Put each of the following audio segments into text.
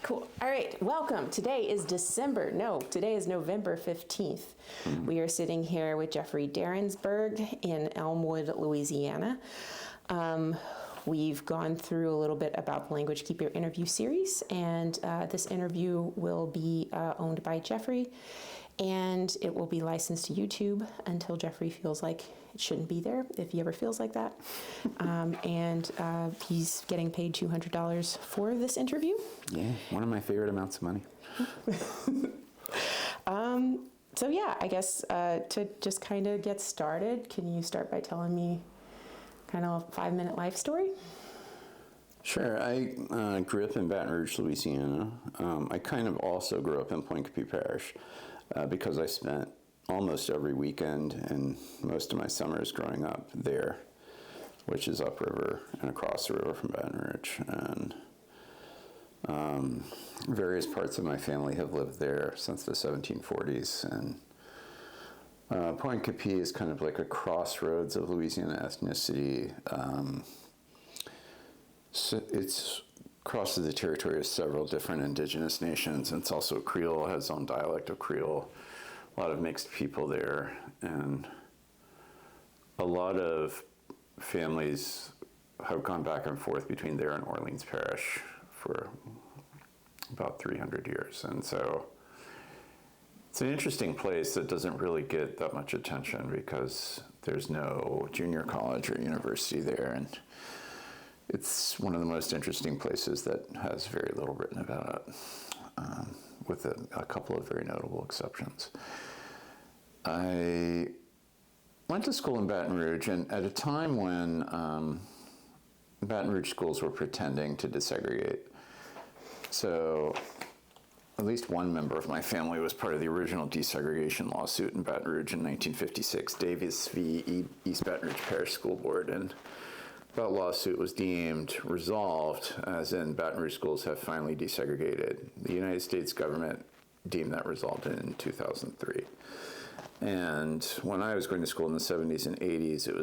Cool. All right, welcome. Today is November 15th. We are sitting here with Jeffery Darensbourg in Elmwood, Louisiana. We've gone through a little bit about the Language Keep Your interview series, and this interview will be owned by Jeffery, and it will be licensed to YouTube until Jeffery feels like it shouldn't be there, if he ever feels like that. And he's getting paid $200 for this interview. Yeah, one of my favorite amounts of money. So yeah, I guess to just kind of get started, can you start by telling me kind of a 5-minute life story? Sure. I grew up in Baton Rouge, Louisiana. I kind of also grew up in Pointe-Coupee Parish because I spent almost every weekend and most of my summers growing up there, which is upriver and across the river from Baton Rouge. And various parts of my family have lived there since the 1740s. And Pointe-Coupee is kind of like a crossroads of Louisiana ethnicity. So it's crosses the territory of several different indigenous nations, and it's also Creole, has its own dialect of Creole. A lot of mixed people there, and a lot of families have gone back and forth between there and Orleans Parish for about 300 years. And so it's an interesting place that doesn't really get that much attention because there's no junior college or university there, and it's one of the most interesting places that has very little written about it, with a couple of very notable exceptions. I went to school in Baton Rouge, and at a time when Baton Rouge schools were pretending to desegregate. So at least one member of my family was part of the original desegregation lawsuit in Baton Rouge in 1956, Davis v. East Baton Rouge Parish School Board, and that lawsuit was deemed resolved, as in Baton Rouge schools have finally desegregated. The United States government deemed that resolved in 2003. And when I was going to school in the 70s and 80s, it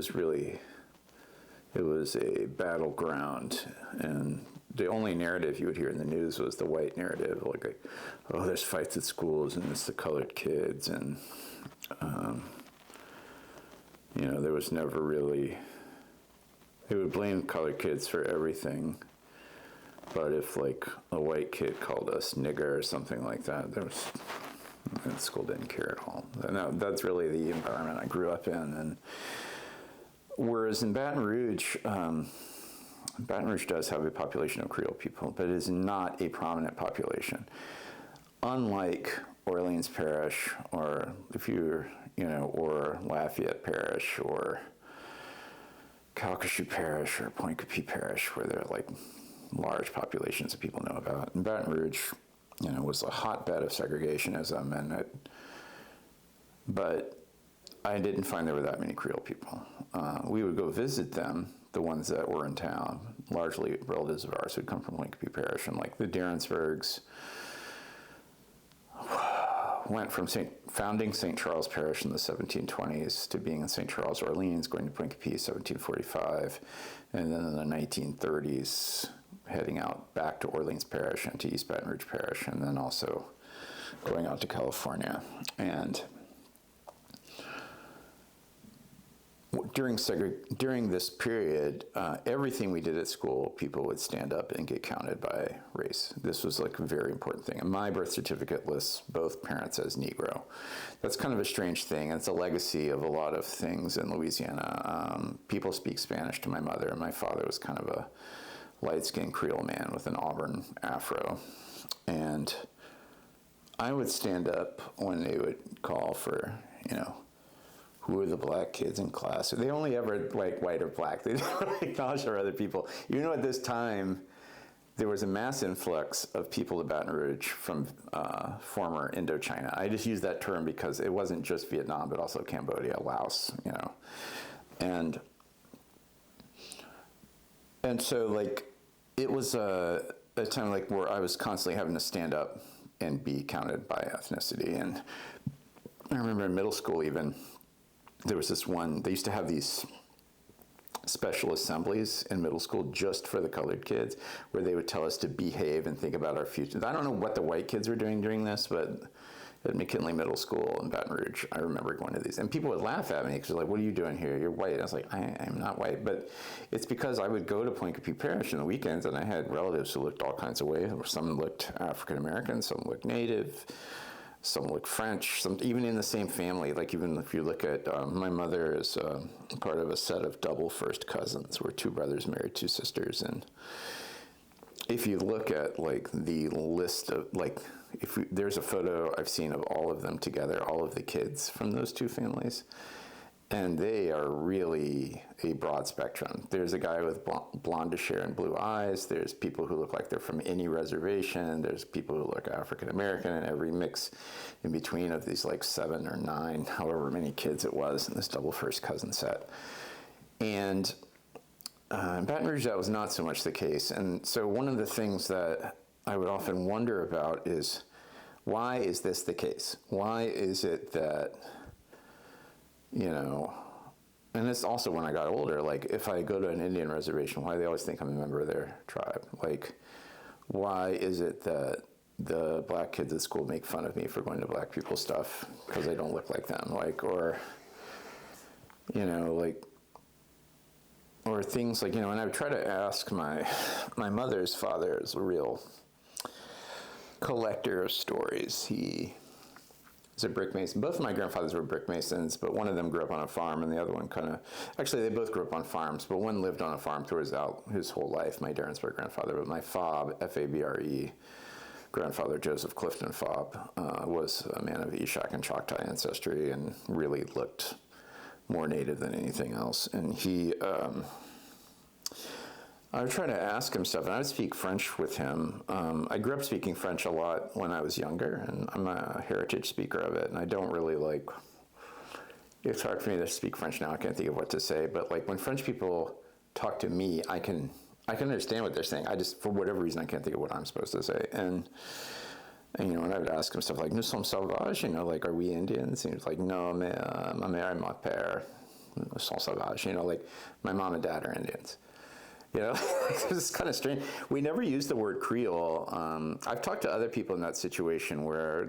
was a battleground, and the only narrative you would hear in the news was the white narrative, like, oh, there's fights at schools and it's the colored kids, and there was never really. They would blame colored kids for everything, but if like a white kid called us nigger or something like that, the school didn't care at all. And that's really the environment I grew up in. And whereas in Baton Rouge does have a population of Creole people, but it is not a prominent population. Unlike Orleans Parish, or or Lafayette Parish, or Calcasieu Parish or Pointe-Coupee Parish, where there are like large populations that people know about. And Baton Rouge, was a hotbed of segregation as a man, but I didn't find there were that many Creole people. We would go visit them, the ones that were in town, largely relatives of ours who'd come from Pointe-Coupee Parish, and like the Darensbourgs went from founding St. Charles Parish in the 1720s to being in St. Charles, Orleans, going to Pointe-Coupee 1745, and then in the 1930s heading out back to Orleans Parish and to East Baton Rouge Parish, and then also going out to California. And during this period, everything we did at school, people would stand up and get counted by race. This was like a very important thing. And my birth certificate lists both parents as Negro. That's kind of a strange thing. It's a legacy of a lot of things in Louisiana. People speak Spanish to my mother, and my father was kind of a light-skinned Creole man with an auburn afro. And I would stand up when they would call for, who are the black kids in class? They only ever like white or black. They didn't acknowledge there were other people. Even though at this time, there was a mass influx of people to Baton Rouge from former Indochina. I just use that term because it wasn't just Vietnam, but also Cambodia, Laos, And so like, it was a time like where I was constantly having to stand up and be counted by ethnicity. And I remember in middle school even, there was this one, they used to have these special assemblies in middle school just for the colored kids, where they would tell us to behave and think about our future. I don't know what the white kids were doing during this, but at McKinley Middle School in Baton Rouge, I remember going to these. And people would laugh at me because they're like, what are you doing here? You're white. And I was like, I'm not white. But it's because I would go to Point Coupee Parish on the weekends, and I had relatives who looked all kinds of ways. Some looked African American, some looked Native, some looked French, some even in the same family. Like even if you look at, my mother is part of a set of double first cousins. We're two brothers married two sisters. And if you look at like the list of like, there's a photo I've seen of all of them together, all of the kids from those two families, and they are really a broad spectrum. There's a guy with blondish hair and blue eyes. There's people who look like they're from any reservation. There's people who look African American, and every mix in between of these like 7 or 9, however many kids it was in this double first cousin set. And in Baton Rouge, that was not so much the case. And so one of the things that I would often wonder about is, why is this the case? Why is it that, and it's also when I got older, like if I go to an Indian reservation, why do they always think I'm a member of their tribe? Like, why is it that the black kids at school make fun of me for going to black people's stuff because I don't look like them? Like, or things like, and I would try to ask my mother's father is a real collector of stories. He is a brick mason. Both of my grandfathers were brick masons, but one of them grew up on a farm, and the other one actually, they both grew up on farms, but one lived on a farm throughout his whole life, my Darensbourg grandfather. But my FOB, F-A-B-R-E, grandfather, Joseph Clifton Fobb, was a man of Eshak and Choctaw ancestry and really looked more native than anything else. And he, I would try to ask him stuff, and I would speak French with him. I grew up speaking French a lot when I was younger, and I'm a heritage speaker of it, and I don't really it's hard for me to speak French now. I can't think of what to say, but like when French people talk to me, I can understand what they're saying. I just, for whatever reason, I can't think of what I'm supposed to say. And and I would ask him stuff like, nous sommes sauvages, like, are we Indians? And he was like, no, mais, ma mère et mon père sont sauvages, like, my mom and dad are Indians. It's kind of strange. We never use the word Creole. I've talked to other people in that situation where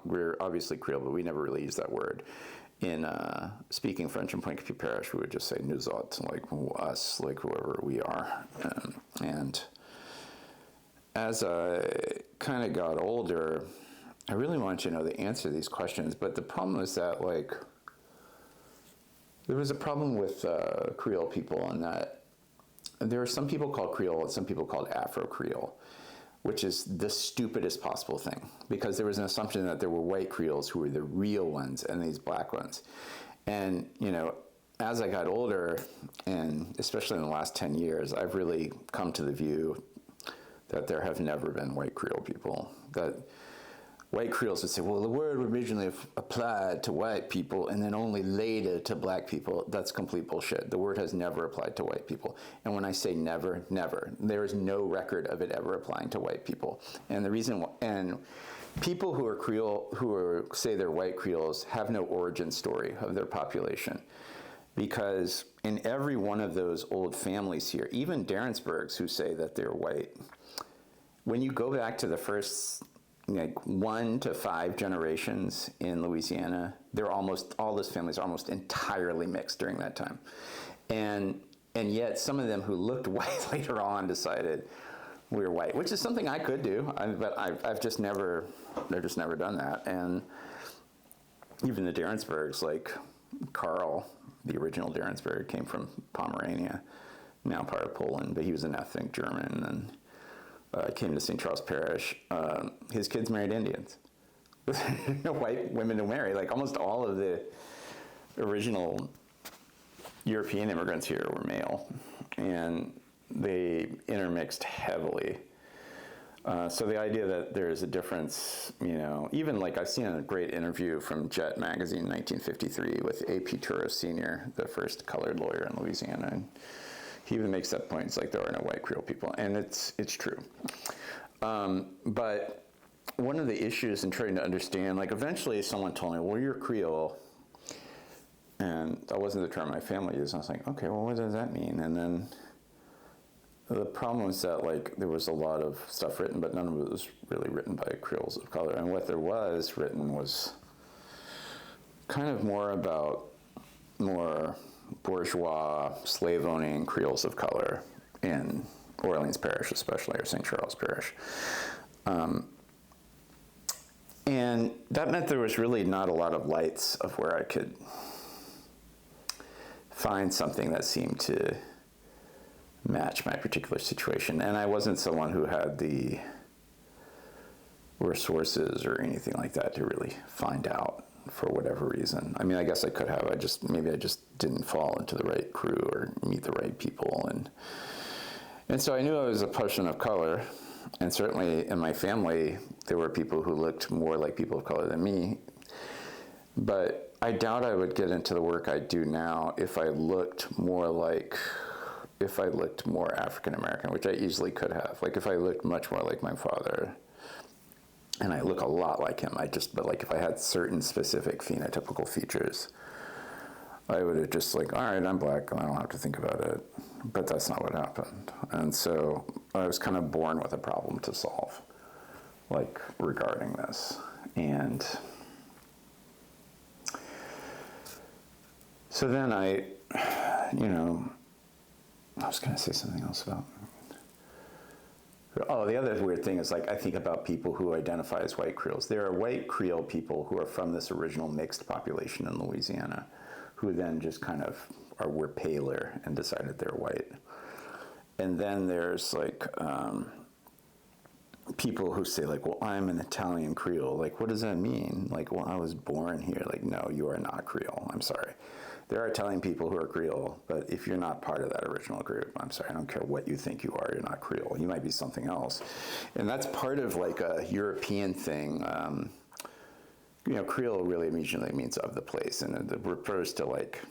we're obviously Creole, but we never really use that word. In speaking French in Point Coupee Parish, we would just say nous autres, like us, like whoever we are. And as I kind of got older, I really wanted to know the answer to these questions, but the problem was that, there was a problem with Creole people in that there are some people called Creole and some people called Afro-Creole, which is the stupidest possible thing, because there was an assumption that there were white Creoles who were the real ones and these black ones. And, as I got older, and especially in the last 10 years, I've really come to the view that there have never been white Creole people. That white Creoles would say, well, the word originally applied to white people and then only later to black people. That's complete bullshit. The word has never applied to white people. And when I say never, never, there is no record of it ever applying to white people. And the reason why, and people who are Creole, say they're white Creoles, have no origin story of their population. Because in every one of those old families here, even Darensbourgs who say that they're white, when you go back to the first 1 to 5 generations in Louisiana, all those families are almost entirely mixed during that time. And yet some of them who looked white later on decided we're white, which is something I could do, but I've just never done that. And even the Darensbourgs, like Carl, the original Darensbourg, came from Pomerania, now part of Poland, but he was an ethnic German, and came to St. Charles Parish. His kids married Indians. No white women to marry. Like almost all of the original European immigrants here were male, and they intermixed heavily. So the idea that there is a difference, even like I've seen a great interview from Jet magazine in 1953 with A.P. Turris Sr., the first colored lawyer in Louisiana. And he even makes that point. It's like there are no white Creole people, and it's true. But one of the issues in trying to understand, like eventually someone told me, well, you're Creole, And that wasn't the term my family used. I was like, okay, well, what does that mean? And then the problem was that, like, there was a lot of stuff written, but none of it was really written by Creoles of color. And what there was written was kind of more about more bourgeois, slave-owning Creoles of color in Orleans Parish, especially, or St. Charles Parish. And that meant there was really not a lot of lights of where I could find something that seemed to match my particular situation. And I wasn't someone who had the resources or anything like that to really find out for whatever reason. I mean, I guess I could have. Maybe I just didn't fall into the right crew or meet the right people. And so I knew I was a person of color. And certainly in my family, there were people who looked more like people of color than me. But I doubt I would get into the work I do now if I looked more African American, which I easily could have. Like, if I looked much more like my father, and I look a lot like him, but like if I had certain specific phenotypical features, I would have just like, all right, I'm black, I don't have to think about it. But that's not what happened. And so I was kind of born with a problem to solve, like, regarding this. And so then I was going to say something else about. Oh, the other weird thing is, like, I think about people who identify as white Creoles. There are white Creole people who are from this original mixed population in Louisiana, who then just kind of were paler and decided they're white. And then there's, like, people who say, like, well, I'm an Italian Creole. Like, what does that mean? Like, well, I was born here. Like, no, you are not Creole. I'm sorry. There are Italian people who are Creole, but if you're not part of that original group, I'm sorry, I don't care what you think you are, you're not Creole. You might be something else. And that's part of, like, a European thing. Creole really immediately means of the place, and it refers to, like,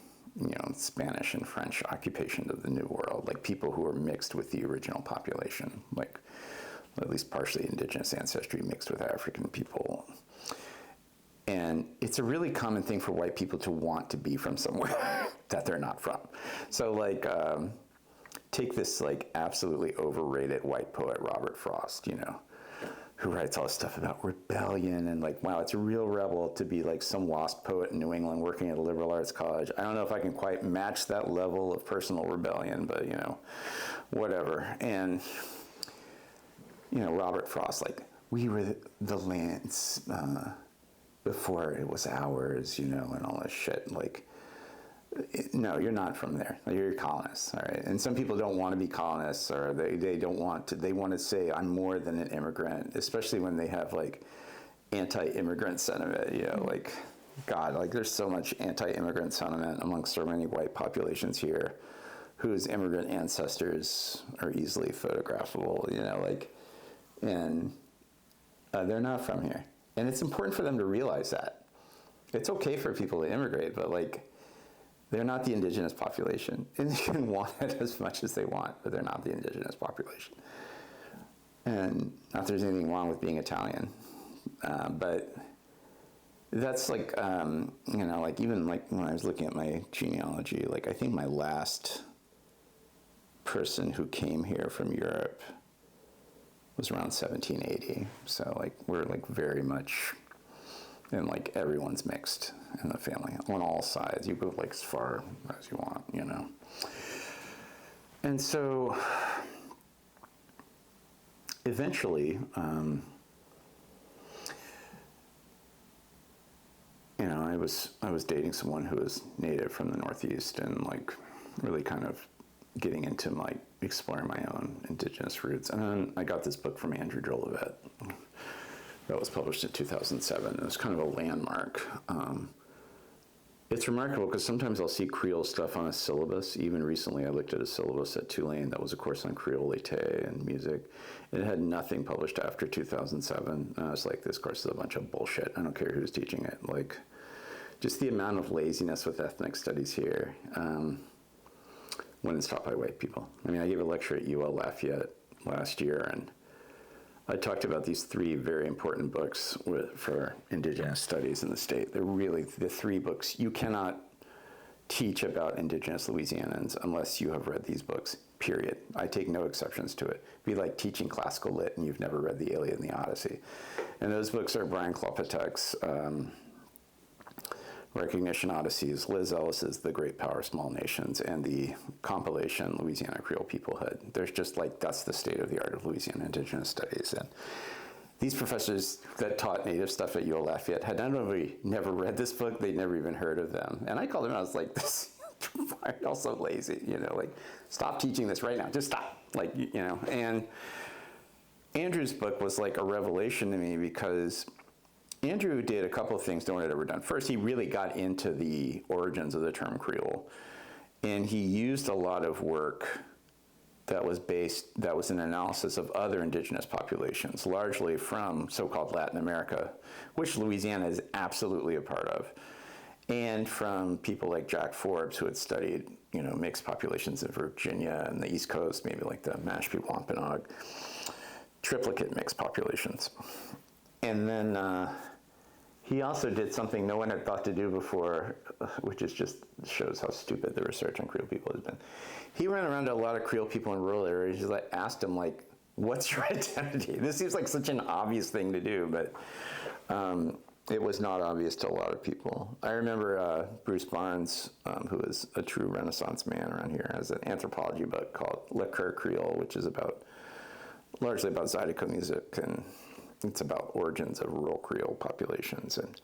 Spanish and French occupation of the New World, like people who are mixed with the original population, like at least partially indigenous ancestry mixed with African people. And it's a really common thing for white people to want to be from somewhere that they're not from. So, like, take this, like, absolutely overrated white poet, Robert Frost, who writes all this stuff about rebellion and, like, wow, it's a real rebel to be, like, some WASP poet in New England working at a liberal arts college. I don't know if I can quite match that level of personal rebellion, but, whatever. And, Robert Frost, like, we were the land's before it was ours, and all this shit. Like, no, you're not from there. You're colonists, all right? And some people don't want to be colonists, or they don't want to. They want to say, I'm more than an immigrant, especially when they have, like, anti-immigrant sentiment, like, God, like, there's so much anti-immigrant sentiment amongst so many white populations here whose immigrant ancestors are easily photographable, and they're not from here. And it's important for them to realize that. It's okay for people to immigrate, but, like, they're not the indigenous population. And they can want it as much as they want, but they're not the indigenous population. And not that there's anything wrong with being Italian, but that's, like, like, even, like, when I was looking at my genealogy, like, I think my last person who came here from Europe was around 1780. So, like, we're, like, very much, and, like, everyone's mixed in the family on all sides. You go, like, as far as you want, And so eventually, I was dating someone who was native from the Northeast, and, like, really kind of getting into, like, exploring my own indigenous roots. And then I got this book from Andrew Jolivet that was published in 2007. It was kind of a landmark. It's remarkable because sometimes I'll see Creole stuff on a syllabus. Even recently I looked at a syllabus at Tulane that was a course on Creole-Laté and music. It had nothing published after 2007. And I was like, this course is a bunch of bullshit. I don't care who's teaching it. Like, just the amount of laziness with ethnic studies here when it's taught by white people. I mean, I gave a lecture at UL Lafayette last year, and I talked about these three very important books for indigenous studies in the state. They're really the three books. You cannot teach about Indigenous Louisianans unless you have read these books, period. I take no exceptions to it. It'd be like teaching classical lit and you've never read The Iliad and the Odyssey. And those books are Brian Klopotek's Recognition Odysseys, Liz Ellis's The Great Power of Small Nations, and the compilation Louisiana Creole Peoplehood. There's just like, that's the state of the art of Louisiana Indigenous Studies. And these professors that taught Native stuff at UL Lafayette had not only never read this book, they'd never even heard of them. And I called them, I was like, this, I'm also lazy, like, stop teaching this right now, just stop, And Andrew's book was like a revelation to me because Andrew did a couple of things no one had ever done. First, he really got into the origins of the term Creole, and he used a lot of work that was an analysis of other indigenous populations, largely from so-called Latin America, which Louisiana is absolutely a part of, and from people like Jack Forbes, who had studied, mixed populations in Virginia and the East Coast, maybe like the Mashpee Wampanoag, triplicate mixed populations. And then he also did something no one had thought to do before, which is just shows how stupid the research on Creole people has been. He ran around to a lot of Creole people in rural areas. He asked them, what's your identity? This seems like such an obvious thing to do, but it was not obvious to a lot of people. I remember Bruce Barnes, who is a true Renaissance man around here, has an anthropology book called Le Coeur Creole, which is largely about Zydeco music, and it's about origins of rural Creole populations. And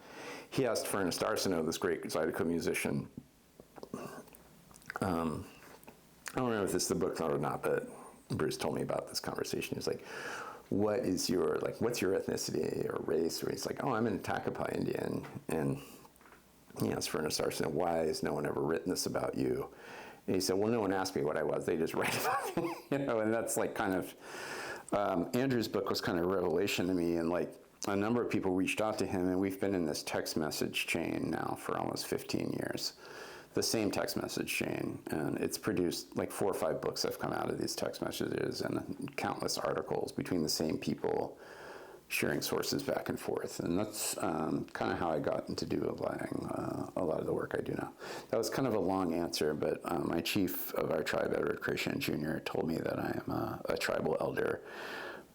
he asked Ernest Arsenault, this great Zydeco musician, I don't know if this is the book or not, but Bruce told me about this conversation. He was like, what's your ethnicity or race? Or he's like, I'm an Takapai Indian. And he asked Ernest Arsenault, why has no one ever written this about you? And he said, well, no one asked me what I was. They just write about me. And that's kind of, Andrew's book was kind of a revelation to me. And a number of people reached out to him, and we've been in this text message chain now for almost 15 years. The same text message chain, and it's produced 4 or 5 books have come out of these text messages and countless articles between the same people sharing sources back and forth. And that's kind of how I got into doing a lot of the work I do now. That was kind of a long answer, but my chief of our tribe, Edward Crescent Jr., told me that I am a tribal elder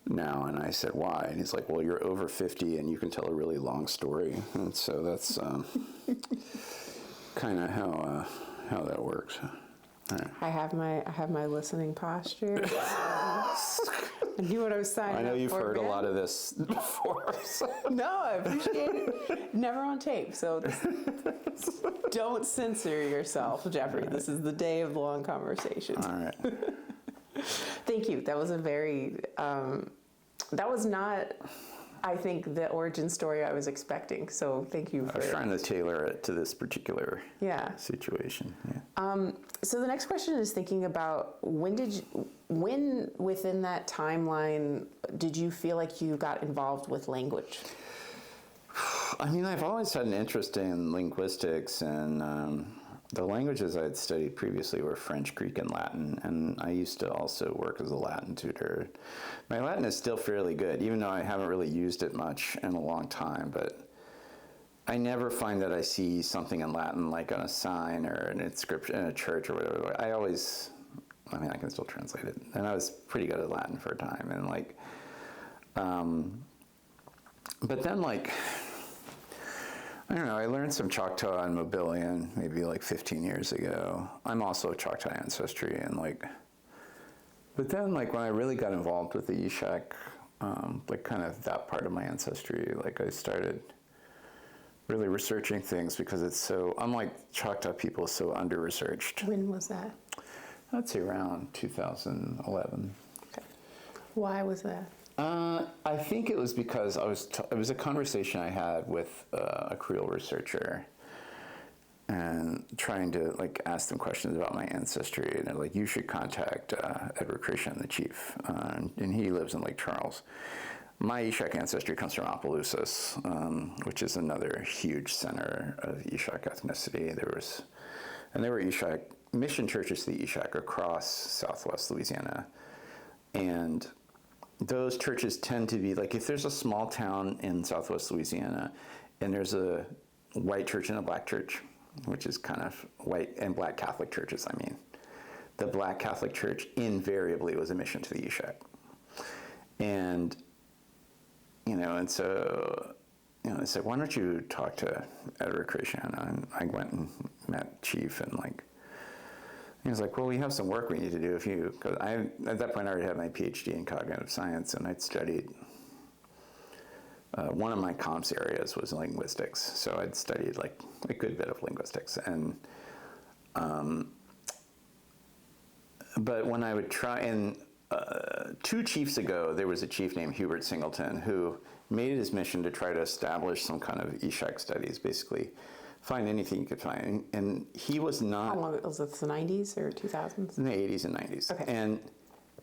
now, and I said, why? And he's like, well, you're over 50 and you can tell a really long story. And so that's kind of how that works. All right. I have my listening posture. I knew what I was signing up for. I know you've heard a lot of this before. So. No, I appreciate it. Never on tape, so don't censor yourself, Jeffrey. Right. This is the day of long conversation. All right. Thank you. That was that was not, I think, the origin story I was expecting. So thank you for... I was trying to tailor it to this particular situation. Yeah. So the next question is thinking about when within that timeline did you feel like you got involved with language? I mean, I've always had an interest in linguistics, and the languages I had studied previously were French, Greek, and Latin, and I used to also work as a Latin tutor. My Latin is still fairly good, even though I haven't really used it much in a long time, but I never find that I see something in Latin like on a sign or an inscription in a church or whatever. I can still translate it, and I was pretty good at Latin for a time, and but then I don't know, I learned some Choctaw and Mobilian maybe 15 years ago. I'm also Choctaw ancestry, and but then when I really got involved with the Ishak, kind of that part of my ancestry, I started really researching things because it's so, unlike Choctaw people, so under-researched. When was that? I'd say around 2011. Okay. Why was that? I think it was because it was a conversation I had with a Creole researcher, and trying to ask them questions about my ancestry, and they're like, you should contact Edward Crescent, the chief, and he lives in Lake Charles. My Ishak ancestry comes from Opelousas, which is another huge center of Ishak ethnicity. There were Ishak mission churches to the Ishak across southwest Louisiana, and those churches tend to be if there's a small town in southwest Louisiana and there's a white church and a black church, which is kind of white and black Catholic churches, I mean. The black Catholic Church invariably was a mission to the Ishak. And, and so, they said, why don't you talk to Edward Christiana? And I went and met Chief, and he was like, well, we have some work we need to do because at that point I already had my PhD in cognitive science, and I'd studied, one of my comps areas was linguistics. So I'd studied like a good bit of linguistics. And, but when I would try, and 2 chiefs ago, there was a chief named Hubert Singleton who made it his mission to try to establish some kind of Ishak studies, basically find anything you could find. And he was not... How long was it, the 90s or 2000s? In the 80s and 90s. Okay. And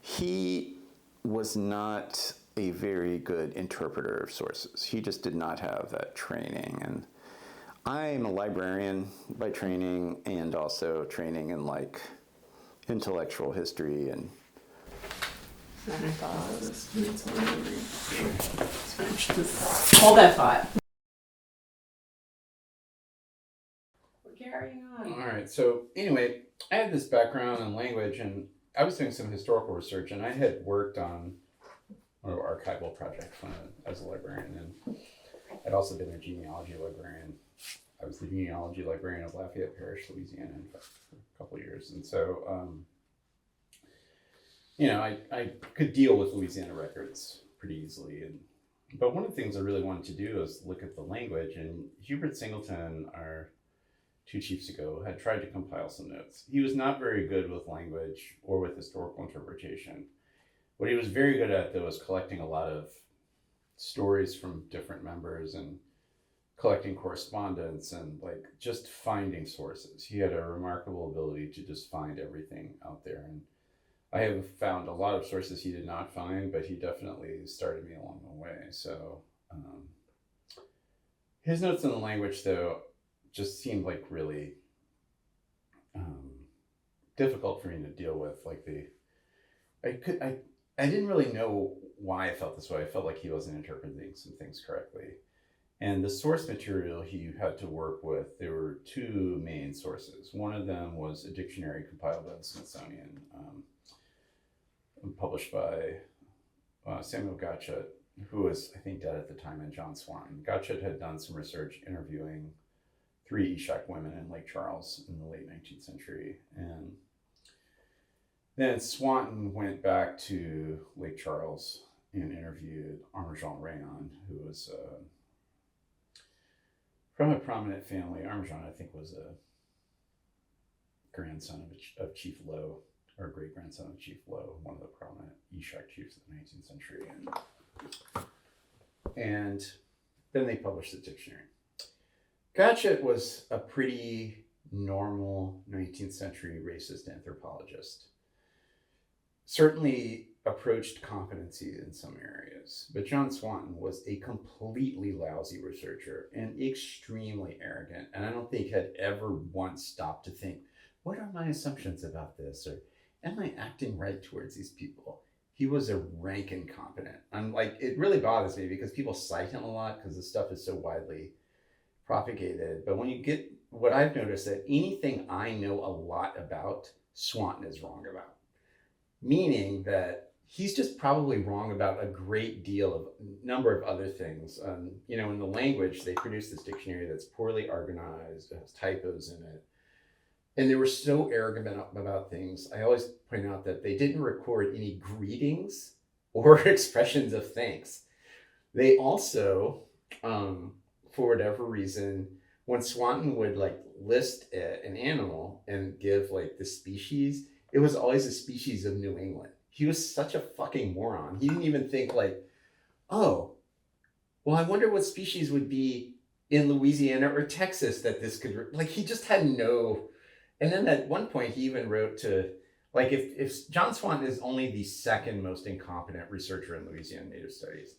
he was not a very good interpreter of sources. He just did not have that training. And I'm a librarian by training, and also training in intellectual history and... Hold that thought. We're carrying on. All right. So anyway, I had this background in language, and I was doing some historical research, and I had worked on an archival project as a librarian, and I'd also been a genealogy librarian. I was the genealogy librarian of Lafayette Parish, Louisiana, in fact, for a couple of years, and so. I could deal with Louisiana records pretty easily. But one of the things I really wanted to do is look at the language. And Hubert Singleton, our 2 chiefs ago, had tried to compile some notes. He was not very good with language or with historical interpretation. What he was very good at, though, was collecting a lot of stories from different members and collecting correspondence and just finding sources. He had a remarkable ability to just find everything out there. And I have found a lot of sources he did not find, but he definitely started me along the way. So his notes in the language, though, just seemed really difficult for me to deal with. I didn't really know why I felt this way. I felt like he wasn't interpreting some things correctly. And the source material he had to work with, there were 2 main sources. One of them was a dictionary compiled by the Smithsonian, published by Samuel Gottschalk, who was, I think, dead at the time, and John Swanton. Gottschalk had done some research interviewing 3 Ishak women in Lake Charles in the late 19th century. And then Swanton went back to Lake Charles and interviewed Armand Rayon, who was from a prominent family. Armand, I think, was a grandson of Chief Lowe, or great-grandson of Chief Lowe, one of the prominent Ishak chiefs of the 19th century. And then they published the dictionary. Gottschalk was a pretty normal 19th century racist anthropologist. Certainly approached competency in some areas, but John Swanton was a completely lousy researcher and extremely arrogant, and I don't think had ever once stopped to think, what are my assumptions about this? Or am I acting right towards these people? He was a rank incompetent. It really bothers me because people cite him a lot because the stuff is so widely propagated. But when you get, what I've noticed, that anything I know a lot about, Swanton is wrong about. Meaning that he's just probably wrong about a great deal of number of other things. In the language, they produced this dictionary that's poorly organized, it has typos in it. And they were so arrogant about things. I always point out that they didn't record any greetings or expressions of thanks. They also, for whatever reason, when Swanton would list an animal and give the species, it was always a species of New England. He was such a fucking moron. He didn't even think oh, well, I wonder what species would be in Louisiana or Texas that this could, he just had no. And then at one point he even wrote to, if John Swanton is only the second most incompetent researcher in Louisiana Native Studies,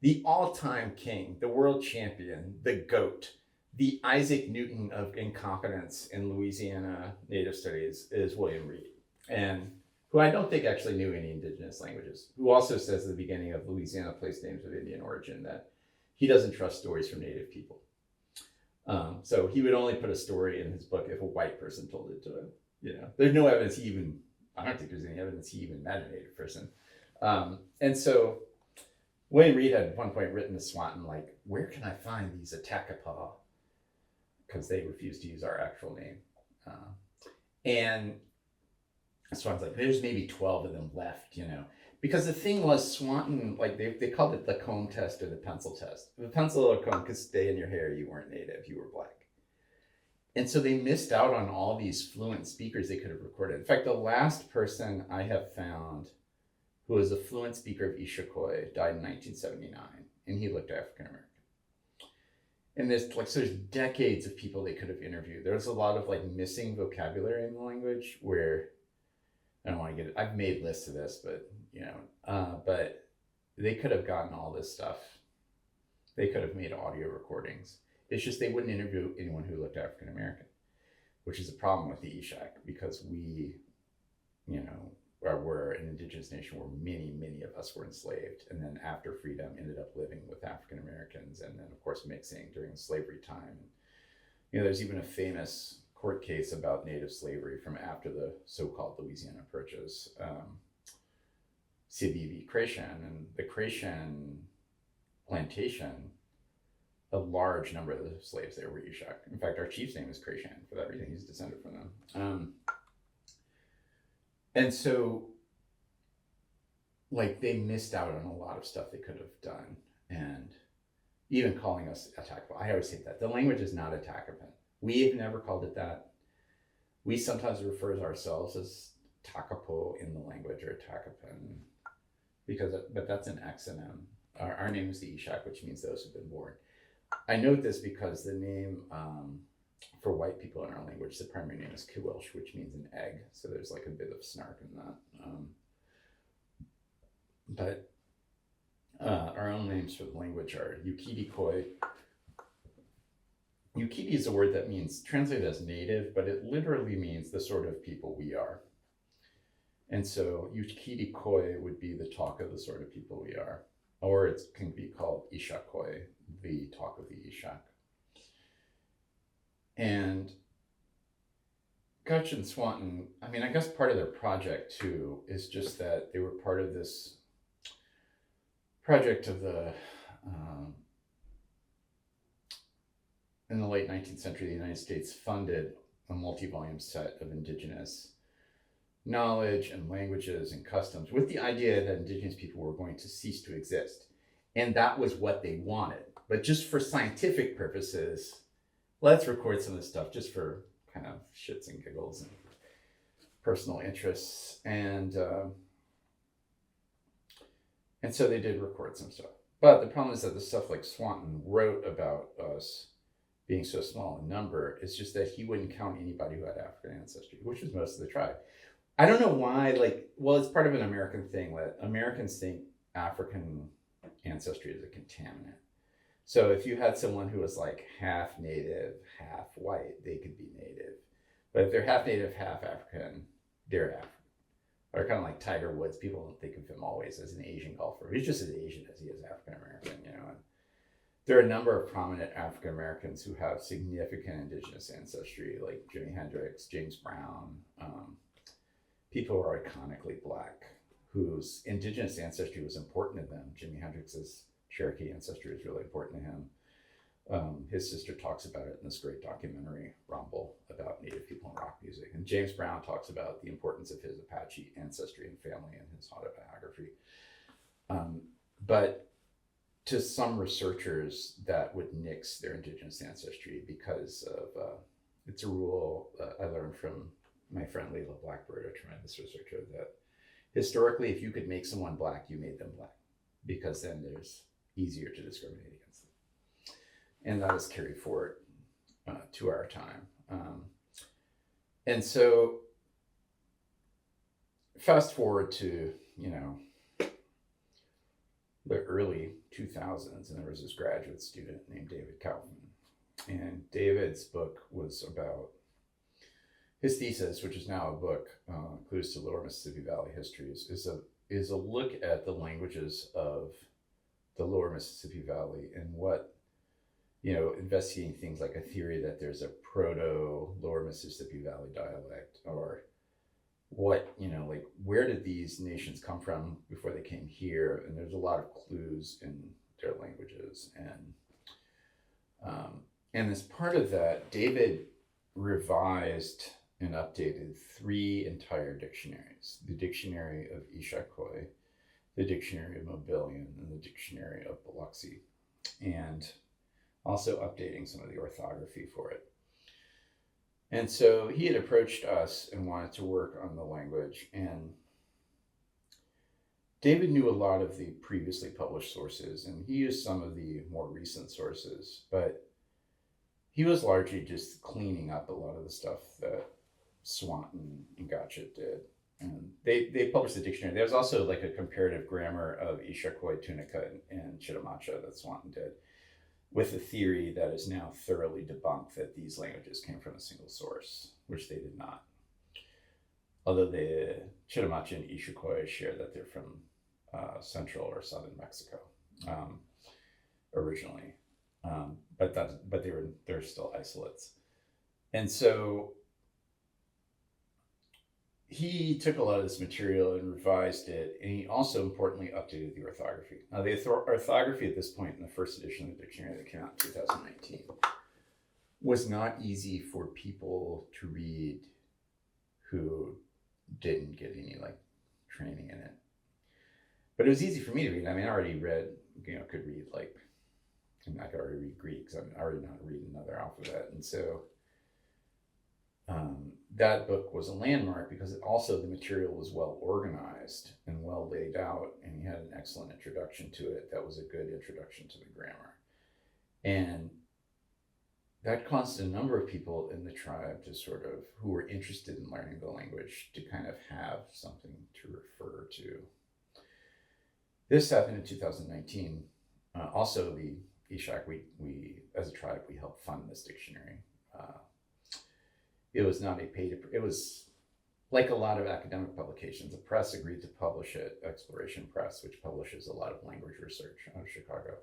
the all-time king, the world champion, the GOAT, the Isaac Newton of incompetence in Louisiana Native Studies is William Reed, and who I don't think actually knew any indigenous languages, who also says at the beginning of Louisiana Place Names of Indian Origin that he doesn't trust stories from Native people. So he would only put a story in his book if a white person told it to him. There's no evidence I don't think there's any evidence he even met a native person. And so William Reed had at one point written to Swanton, like, where can I find these Attakapaw? Because they refused to use our actual name. And Swanton's like, there's maybe 12 of them left, Because the thing was, Swanton, like, they called it the comb test or the pencil test. The pencil or comb could stay in your hair, you weren't native, you were black. And so they missed out on all these fluent speakers they could have recorded. In fact, the last person I have found who was a fluent speaker of Ishakoi died in 1979, and he looked African American. And there's decades of people they could have interviewed. There's a lot of like missing vocabulary in the language where, I don't want to get it, I've made lists of this, but but they could have gotten all this stuff. They could have made audio recordings. It's just they wouldn't interview anyone who looked African American, which is a problem with the Ishak, because we, we're an indigenous nation where many of us were enslaved, and then after freedom ended up living with African Americans, and then of course mixing during slavery time. There's even a famous court case about native slavery from after the so-called Louisiana Purchase, Sibibi Cretan, and the Cretan plantation, a large number of the slaves there were Ishak. In fact, our chief's name is Cretan for that reason. He's descended from them. And so, like, they missed out on a lot of stuff they could have done. And even calling us Attakapan, I always say that. The language is not Attakapan. We've never called it that. We sometimes refer to ourselves as Takapo in the language, or Attakapan, but that's an X and M. Our name is the Ishak, which means those who've been born. I note this because the name for white people in our language, the primary name is Kiwelsh, which means an egg. So there's like a bit of snark in that. But our own names for the language are Yukiti Koi. Yukiti is a word that means, translated as native, but it literally means the sort of people we are. And so Yukiti Koi would be the talk of the sort of people we are. Or it can be called Ishakoi, the talk of the Ishak. And Gutch and Swanton, I guess part of their project too is just that they were part of this project of the, in the late 19th century, the United States funded a multi-volume set of indigenous knowledge and languages and customs with the idea that indigenous people were going to cease to exist. And that was what they wanted. But just for scientific purposes, let's record some of this stuff just for kind of shits and giggles and personal interests. And so they did record some stuff. But the problem is that the stuff like Swanton wrote about us being so small in number is just that he wouldn't count anybody who had African ancestry, which was most of the tribe. I don't know why, it's part of an American thing that Americans think African ancestry is a contaminant. So if you had someone who was like half native, half white, they could be native. But if they're half native, half African, they're African. Or kind of like Tiger Woods, people don't think of him always as an Asian golfer. He's just as Asian as he is African American, And there are a number of prominent African Americans who have significant indigenous ancestry, like Jimi Hendrix, James Brown, people who are iconically black, whose indigenous ancestry was important to them. Jimi Hendrix's Cherokee ancestry is really important to him. His sister talks about it in this great documentary, Rumble, about Native people in rock music. And James Brown talks about the importance of his Apache ancestry and family in his autobiography. But to some researchers, that would nix their indigenous ancestry because of, it's a rule I learned from my friend Leila Blackbird, a tremendous researcher, that historically, if you could make someone black, you made them black, because then there's easier to discriminate against them. And that is carried forward to our time. And so fast forward to, the early 2000s, and there was this graduate student named David Kaufman. And David's book was about, his thesis, which is now a book, Clues to Lower Mississippi Valley Histories, is a look at the languages of the Lower Mississippi Valley and what, investigating things like a theory that there's a proto Lower Mississippi Valley dialect, or like where did these nations come from before they came here? And there's a lot of clues in their languages. And as part of that, David revised and updated 3 entire dictionaries: the Dictionary of Ishakoi, the Dictionary of Mobilian, and the Dictionary of Biloxi, and also updating some of the orthography for it. And so he had approached us and wanted to work on the language. And David knew a lot of the previously published sources, and he used some of the more recent sources, but he was largely just cleaning up a lot of the stuff that Swanton and Gotcha did. And they published the dictionary. There's also like a comparative grammar of Ishakoi, Tunica, and Chitimacha that Swanton did, with a theory that is now thoroughly debunked that these languages came from a single source, which they did not. Although the Chitimacha and Ishakoi share that they're from central or southern Mexico originally, but they're still isolates. And so he took a lot of this material and revised it, and he also importantly updated the orthography. Now, the orthography at this point in the first edition of the dictionary that came out in 2019 was not easy for people to read who didn't get any training in it. But it was easy for me to read. I mean, I already read, could read I could already read Greek, because I already know how to read another alphabet. And so that book was a landmark because the material was well organized and well laid out, and he had an excellent introduction to it. That was a good introduction to the grammar. And that caused a number of people in the tribe who were interested in learning the language to kind of have something to refer to. This happened in 2019. Also, the Ishak, we as a tribe, we helped fund this dictionary. It was not it was like a lot of academic publications. The press agreed to publish it, Exploration Press, which publishes a lot of language research out of Chicago.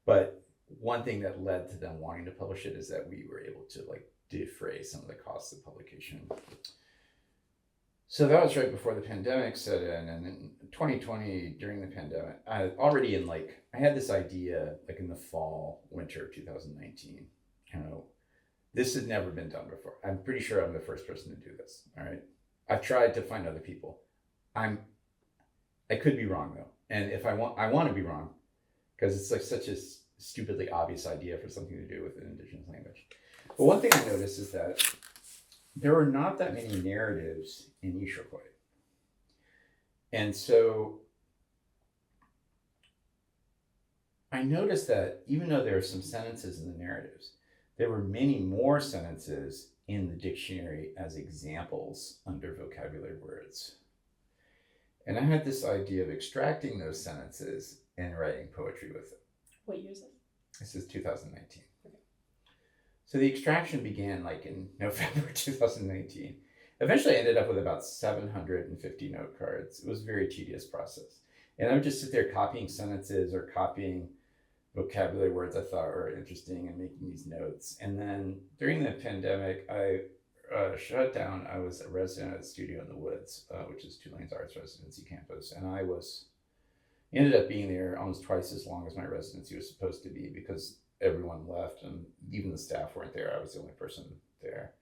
But one thing that led to them wanting to publish it is that we were able to defray some of the costs of publication. So that was right before the pandemic set in, and in 2020, during the pandemic, I had this idea in the fall, winter of 2019. This had never been done before. I'm pretty sure I'm the first person to do this. All right, I've tried to find other people. I could be wrong though, and if I want to be wrong, because it's such a stupidly obvious idea for something to do with an indigenous language. But one thing I noticed is that there are not that many narratives in Ishakoi. And so I noticed that even though there are some sentences in the narratives, there were many more sentences in the dictionary as examples under vocabulary words. And I had this idea of extracting those sentences and writing poetry with it. What year is it? This is 2019. Okay. So the extraction began in November 2019. Eventually I ended up with about 750 note cards. It was a very tedious process. And I would just sit there copying sentences or copying vocabulary words I thought were interesting and making these notes. And then during the pandemic, I shut down. I was a resident at a studio in the woods, which is Tulane's Arts Residency campus. And I ended up being there almost twice as long as my residency was supposed to be, because everyone left and even the staff weren't there. I was the only person there.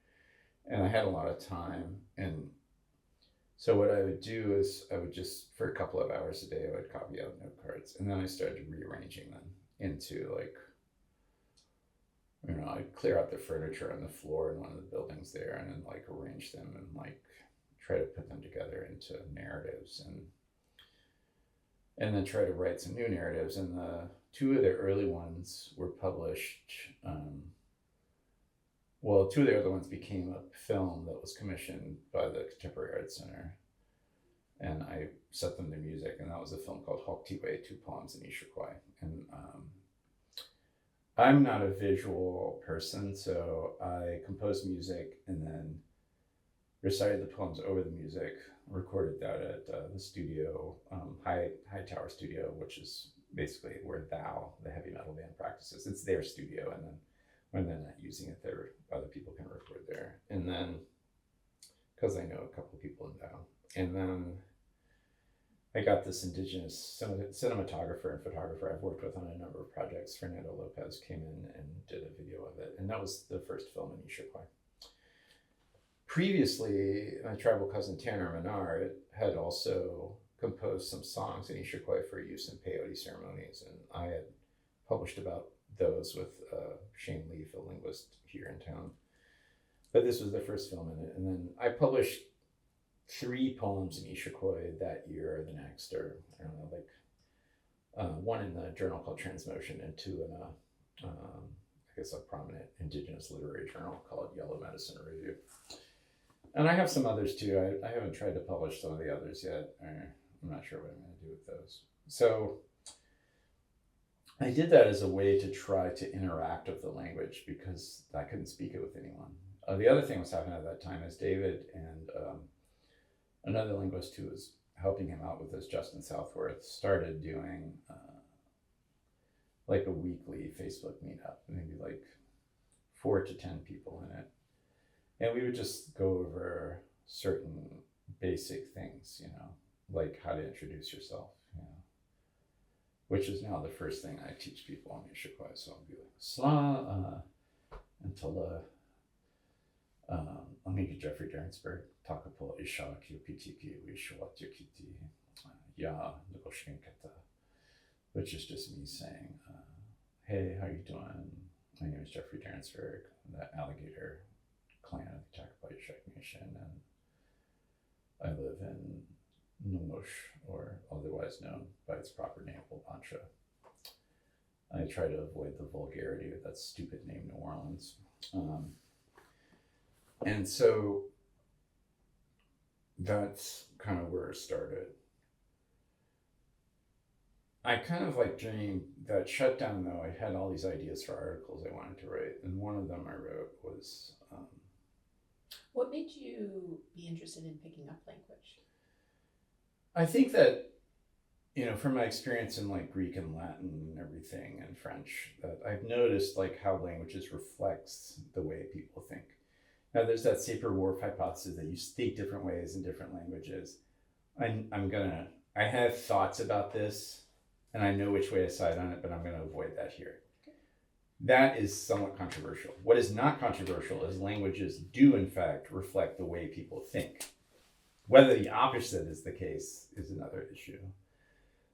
And I had a lot of time. And so what I would do is I would just, for a couple of hours a day, I would copy out note cards. And then I started rearranging them into I'd clear out the furniture on the floor in one of the buildings there, and then arrange them and try to put them together into narratives, and then try to write some new narratives. And two of the early ones were published. Two of the other ones became a film that was commissioned by the Contemporary Arts Center, and I set them to music, and that was a film called Hoktiwe, 2 Poems in Ishakoi. And I'm not a visual person, so I composed music and then recited the poems over the music, recorded that at the studio, High Tower Studio, which is basically where Thou, the heavy metal band, practices. It's their studio, and then when they're not using it, there other people can record there. And then, because I know a couple of people in Thou, and then I got this indigenous cinematographer and photographer I've worked with on a number of projects. Fernando Lopez came in and did a video of it, and that was the first film in Issaquah. Previously, my tribal cousin Tanner Menard had also composed some songs in Issaquah for use in peyote ceremonies, and I had published about those with Shane Leaf, a linguist here in town. But this was the first film in it, and then I published 3 poems in Issaquah that year or the next, or I don't know, like one in the journal called Transmotion, and 2 in a, I guess, a prominent indigenous literary journal called Yellow Medicine Review. And I have some others too. I haven't tried to publish some of the others yet. I'm not sure what I'm going to do with those. So I did that as a way to try to interact with the language because I couldn't speak it with anyone. The other thing was happening at that time is David and another linguist who was helping him out with this, Justin Southworth, started doing like a weekly Facebook meetup, maybe like 4 to 10 people in it. And we would just go over certain basic things, you know, like how to introduce yourself, you know, which is now the first thing I teach people on Issaquah. So I'll be like, Sla, Antala, Amiga Jeffery Darensbourg, Takapo Isha Kiopitiki, Wishawatyakiti, Ya, Nikoshkinkata, which is just me saying, hey, how you doing? My name is Jeffery Darensbourg, the alligator clan of the Takapo Nation, and I live in Numush, or otherwise known by its proper name, Wabancha. I try to avoid the vulgarity of that stupid name, New Orleans. And so that's kind of where it started. I kind of like during that shutdown though, I had all these ideas for articles I wanted to write. And one of them I wrote was... what made you be interested in picking up language? I think that, you know, from my experience in like Greek and Latin and everything and French, that I've noticed like how languages reflects the way people think. Now there's that Sapir-Whorf hypothesis that you speak different ways in different languages. I have thoughts about this and I know which way to side on it, but I'm gonna avoid that here. That is somewhat controversial. What is not controversial is languages do in fact reflect the way people think. Whether the opposite is the case is another issue.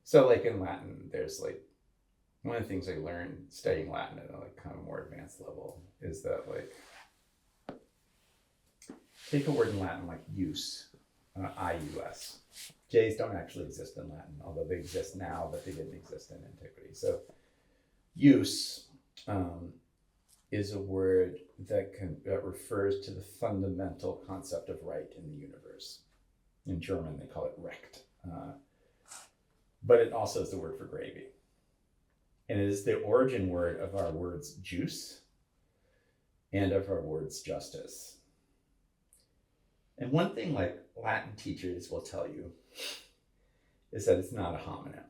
So like in Latin, there's like, one of the things I learned studying Latin at a like kind of more advanced level is that like, take a word in Latin like use, I-U-S. J's don't actually exist in Latin, although they exist now, but they didn't exist in antiquity. So use is a word that refers to the fundamental concept of right in the universe. In German, they call it Recht. But it also is the word for gravy. And it is the origin word of our words juice and of our words justice. And one thing like Latin teachers will tell you is that it's not a homonym.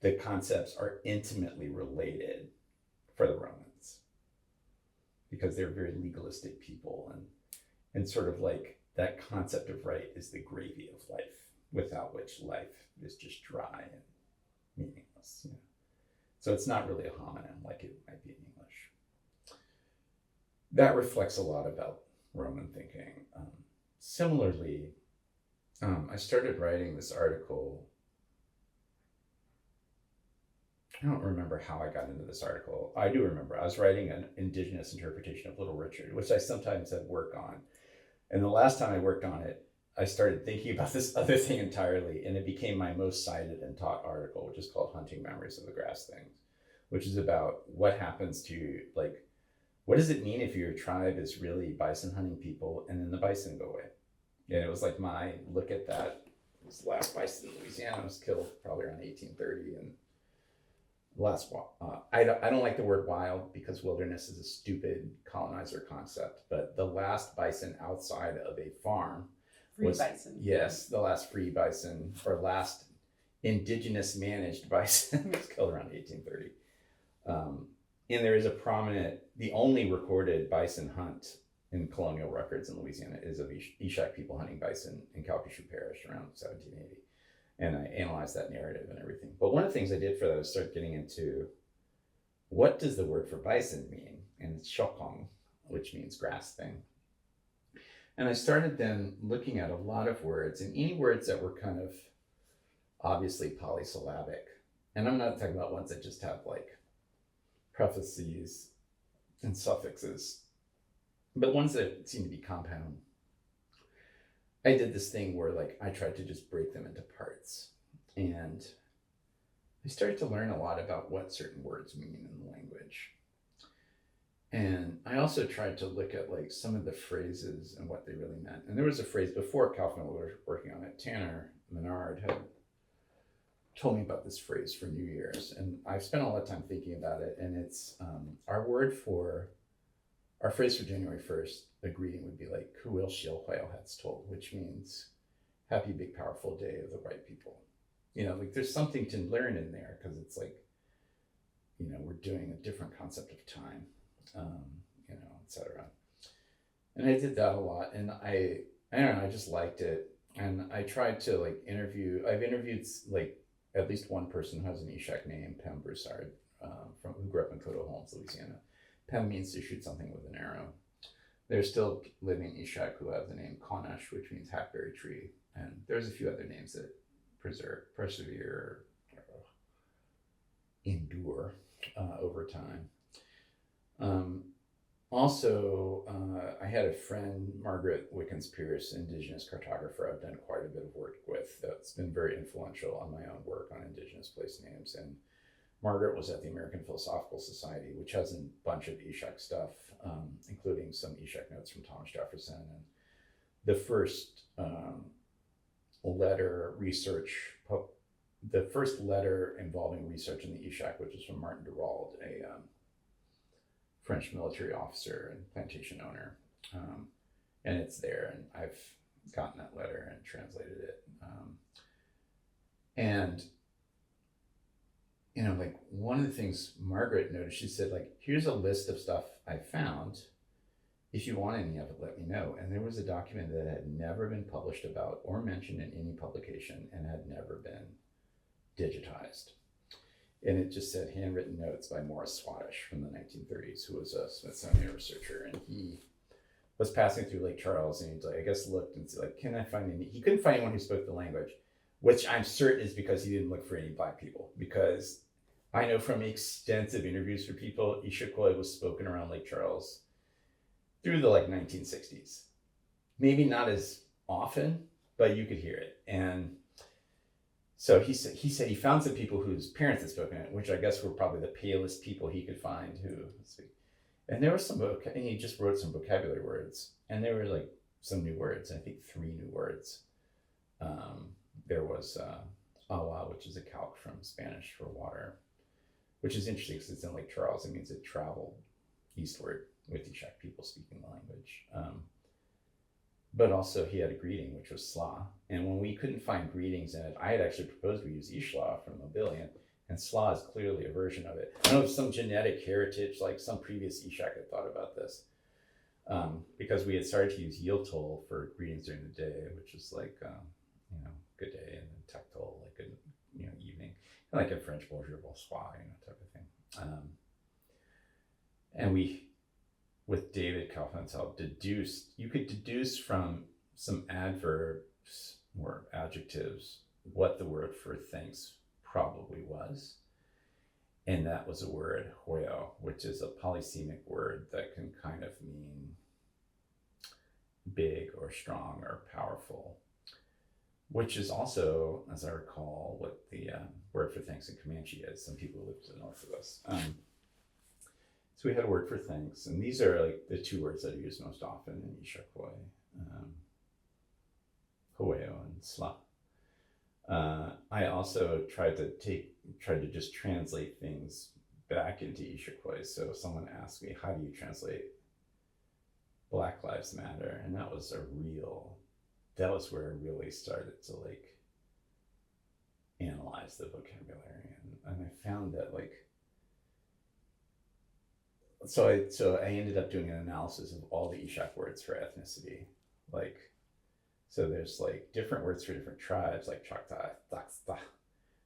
The concepts are intimately related for the Romans because they're very legalistic people, and sort of like that concept of right is the gravy of life, without which life is just dry and meaningless. You know? So it's not really a homonym like it might be in English. That reflects a lot about Roman thinking. Similarly, I started writing this article. I don't remember how I got into this article. I do remember I was writing an indigenous interpretation of Little Richard, which I sometimes have work on. And the last time I worked on it, I started thinking about this other thing entirely, and it became my most cited and taught article, which is called Hunting Memories of the Grass Things, which is about what happens to, like, what does it mean if your tribe is really bison hunting people and then the bison go away? And it was like my look at that. This last bison in Louisiana was killed probably around 1830, and last I don't like the word wild because wilderness is a stupid colonizer concept, but the last bison outside of a farm Free bison. Yes, the last free bison, or last indigenous managed bison. It's killed around 1830. And there is a prominent, the only recorded bison hunt in colonial records in Louisiana is of Eshak people hunting bison in Calcasieu Parish around 1780. And I analyzed that narrative and everything. But one of the things I did for that was start getting into what does the word for bison mean? And it's shokong, which means grass thing. And I started then looking at a lot of words, and any words that were kind of obviously polysyllabic. And I'm not talking about ones that just have like prefaces and suffixes, but ones that seem to be compound. I did this thing where like I tried to just break them into parts, and I started to learn a lot about what certain words mean in the language. And I also tried to look at like some of the phrases and what they really meant. And there was a phrase before Kaufman was working on it, Tanner Menard had told me about this phrase for New Year's, and I've spent a lot of time thinking about it. And it's our phrase for January 1st, the greeting would be like Kuil Shil Whale Hats Told, which means happy, big, powerful day of the white people. You know, like there's something to learn in there because it's like, you know, we're doing a different concept of time, you know, etc. And I did that a lot, and I don't know, I just liked it. And I tried to like I've interviewed like at least one person who has an Eshak name, Pem Broussard, who grew up in Coteau Holmes, Louisiana. Pem means to shoot something with an arrow. There's still living Eshak who have the name Konash, which means hackberry tree. And there's a few other names that persevere, endure over time. Also, I had a friend, Margaret Wickens Pierce, indigenous cartographer I've done quite a bit of work with, that's been very influential on my own work on indigenous place names. And Margaret was at the American Philosophical Society, which has a bunch of Eshak stuff, including some Eshak notes from Thomas Jefferson. And the first letter involving research in the Eshak, which is from Martin de Rald, a French military officer and plantation owner. And it's there, and I've gotten that letter and translated it. And you know, like one of the things Margaret noticed, she said, like, here's a list of stuff I found. If you want any of it, let me know. And there was a document that had never been published about or mentioned in any publication and had never been digitized. And it just said handwritten notes by Morris Swadesh from the 1930s, who was a Smithsonian researcher. And he was passing through Lake Charles, and he, like, I guess looked and said, like, can I find any? He couldn't find anyone who spoke the language, which I'm certain is because he didn't look for any Black people. Because I know from extensive interviews for people, Ishakoi was spoken around Lake Charles through the like 1960s. Maybe not as often, but you could hear it. And so he said he found some people whose parents had spoken it, which I guess were probably the palest people he could find who speak. And there was and he just wrote some vocabulary words, and there were like some new words. I think 3 new words. There was agua, which is a calque from Spanish for water, which is interesting because it's in Lake Charles. It means it traveled eastward with Eshak people speaking the language. But also he had a greeting, which was Sla. And when we couldn't find greetings in it, I had actually proposed we use Ishla from Mobilian, and Sla is clearly a version of it. I don't know if some genetic heritage, like some previous Eshak had thought about this, because we had started to use Yiltol for greetings during the day, which is like, you know, good day, and then Tectol, like good, you know, evening, like a French bonjour, bonsoir, you know, type of thing. And we, with David Kaufman's help, you could deduce from some adverbs or adjectives what the word for thanks probably was. And that was a word, hoyo, which is a polysemic word that can kind of mean big or strong or powerful, which is also, as I recall, what the word for thanks in Comanche is. Some people live to the north of us. So we had a word for thanks, and these are like the 2 words that are used most often in Ishakoi, hoeo and sla. I also tried to just translate things back into Ishakoi. So someone asked me, how do you translate Black Lives Matter? And that was where I really started to like analyze the vocabulary, and I found that like, so I ended up doing an analysis of all the Ishak words for ethnicity, like, so there's like different words for different tribes, like Choctaw, Daxta.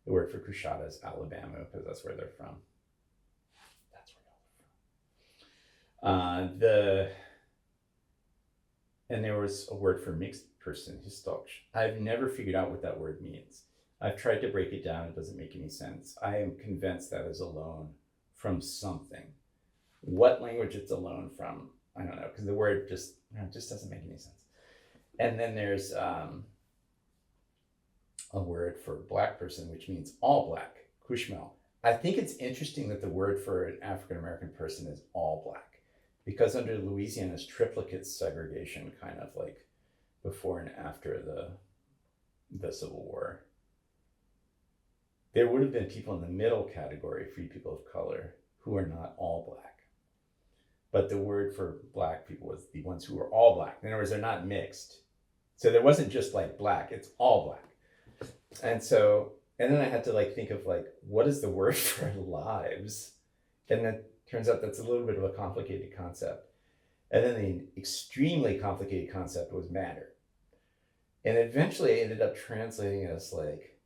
The word for Kushada is Alabama, because that's where they're from. That's where y'all are from. And there was a word for mixed person, Histoksh. I've never figured out what that word means. I've tried to break it down. It doesn't make any sense. I am convinced that is a loan from something. What language it's a loan from, I don't know, because the word just doesn't make any sense. And then there's a word for black person, which means all black, Kushmel. I think it's interesting that the word for an African-American person is all black, because under Louisiana's triplicate segregation, kind of like before and after the Civil War, there would have been people in the middle category, free people of color, who are not all black. But the word for black people was the ones who were all black. In other words, they're not mixed. So there wasn't just like black, it's all black. And then I had to like think of like, what is the word for lives? And then turns out that's a little bit of a complicated concept. And then the extremely complicated concept was matter. And eventually I ended up translating it as like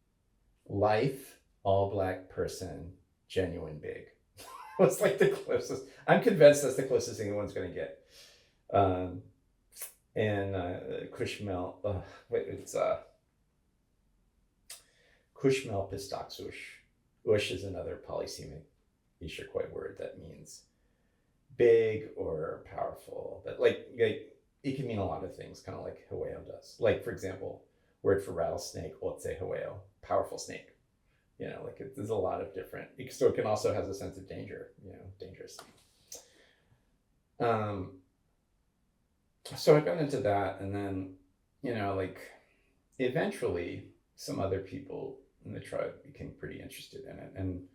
life, all black person, genuine big. Was like the closest. I'm convinced that's the closest thing anyone's going to get. Kushmel, it's Kushmel pistaxush. Ush is another polysemic Issaquah word that means big or powerful, but like it can mean a lot of things, kind of like Hawaiian does. Like, for example, word for rattlesnake, Otse Hawaiian, powerful snake. You know, like there's a lot of different, so it can also has a sense of danger, you know, dangerous. So I got into that, and then, you know, like eventually some other people in the tribe became pretty interested in it, and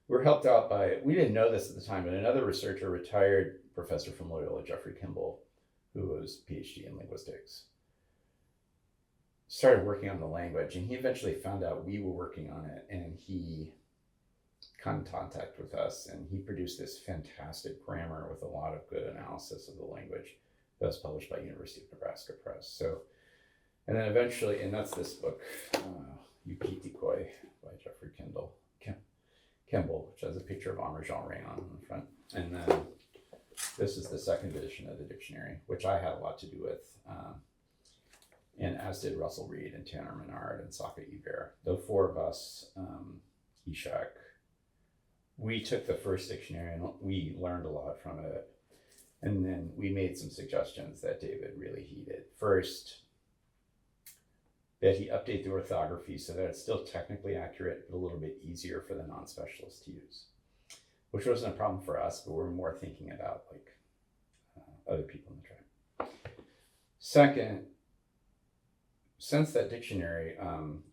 we're helped out by, we didn't know this at the time, but another researcher, retired professor from Loyola, Jeffery, who was PhD in linguistics, started working on the language, and he eventually found out we were working on it, and he got in contact with us, and he produced this fantastic grammar with a lot of good analysis of the language that was published by University of Nebraska Press. So, and then eventually, and that's this book, Ukitikoi by Jeffrey Kimball, which has a picture of Amr Jean Rayon on the front. And then this is the second edition of the dictionary, which I had a lot to do with. And as did Russell Reed and Tanner Menard and Saka Iber. The four of us, Ishak, we took the first dictionary and we learned a lot from it. And then we made some suggestions that David really heeded. First, that he update the orthography so that it's still technically accurate, but a little bit easier for the non-specialists to use, which wasn't a problem for us, but we're more thinking about like other people in the tribe. Second, since that dictionary,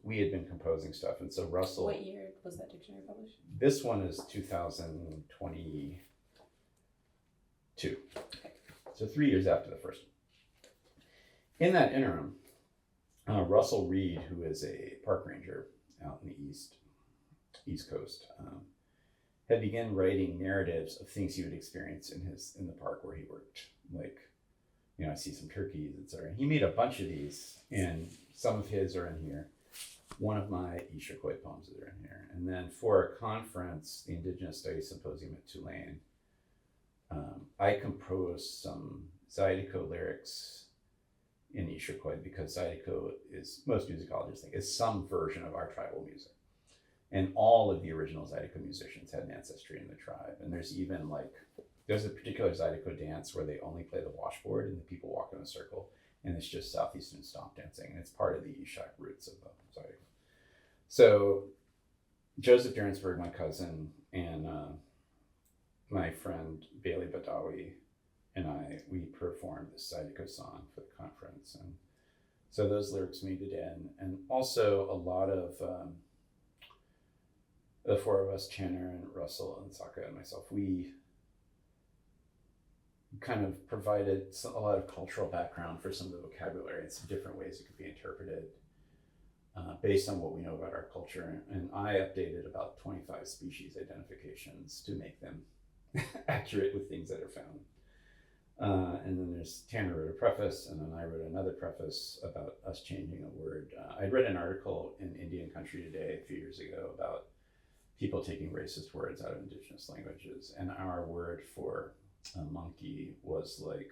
we had been composing stuff, and so Russell. What year was that dictionary published? This one is 2022. Okay. So 3 years after the first one. In that interim, Russell Reed, who is a park ranger out in the East Coast, had begun writing narratives of things he would experience in the park where he worked. Like, you know, I see some turkeys, etc. And he made a bunch of these, and some of his are in here. One of my Issaquah poems are in here. And then for a conference, the Indigenous Studies Symposium at Tulane, I composed some Zydeco lyrics in Issaquah, because Zydeco is, most musicologists think, is some version of our tribal music. And all of the original Zydeco musicians had an ancestry in the tribe. And there's even like, there's a particular Zydeco dance where they only play the washboard and the people walk in a circle, and it's just Southeastern stomp dancing, and it's part of the Ishak roots of the Zydeco. So Joseph Darensbourg, my cousin, and my friend Bailey Badawi and we performed this Zydeco song for the conference, and so those lyrics made it in. And also a lot of the four of us, Channer and Russell and Saka and myself, we kind of provided a lot of cultural background for some of the vocabulary and some different ways it could be interpreted. based on what we know about our culture. And I updated about 25 species identifications to make them accurate with things that are found. And then there's Tanner wrote a preface, and then I wrote another preface about us changing a word. I read an article in Indian Country Today a few years ago about people taking racist words out of indigenous languages, and our word for a monkey was like,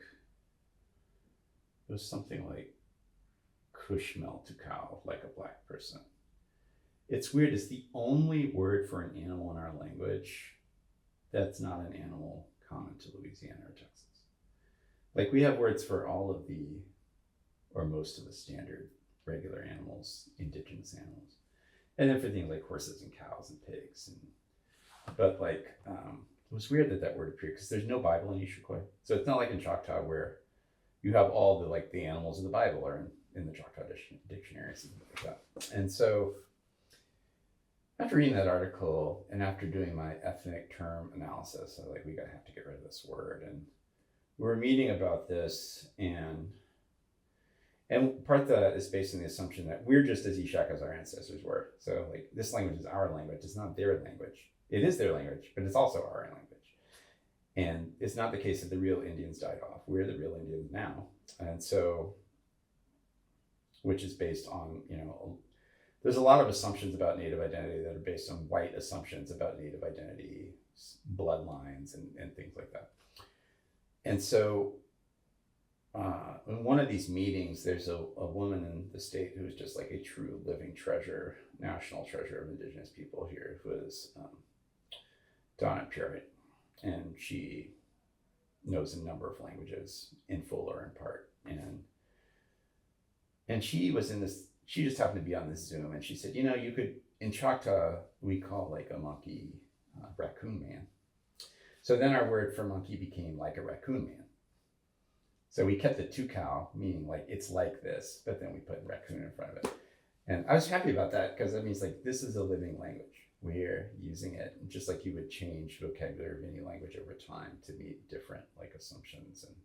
it was something like kushmel to cow, like a black person. It's weird, it's the only word for an animal in our language that's not an animal common to Louisiana or Texas. Like we have words for all of the, or most of the standard regular animals, indigenous animals. And then for things like horses and cows and pigs. But like, it was weird that word appeared because there's no Bible in Ishikoi. So it's not like in Choctaw where you have all the animals of the Bible are in the Choctaw dictionaries and things like that. And so after reading that article and after doing my ethnic term analysis, I was like, we have to get rid of this word. And we were meeting about this, and part of that is based on the assumption that we're just as Ishak as our ancestors were. So like this language is our language, it's not their language. It is their language, but it's also our language. And it's not the case that the real Indians died off. We're the real Indians now. And so, which is based on, there's a lot of assumptions about Native identity that are based on white assumptions about Native identity, bloodlines, and things like that. And so in one of these meetings, there's a woman in the state who is just like a true living treasure, national treasure of indigenous people here, who is Donna Purett. And she knows a number of languages in full or in part. And she was in this, she just happened to be on this Zoom, and she said, you could, in Choctaw, we call like a monkey raccoon man. So then our word for monkey became like a raccoon man. So we kept the tucow, meaning like it's like this, but then we put raccoon in front of it. And I was happy about that because that means like this is a living language. We're using it just like you would change vocabulary of any language over time to meet different like assumptions and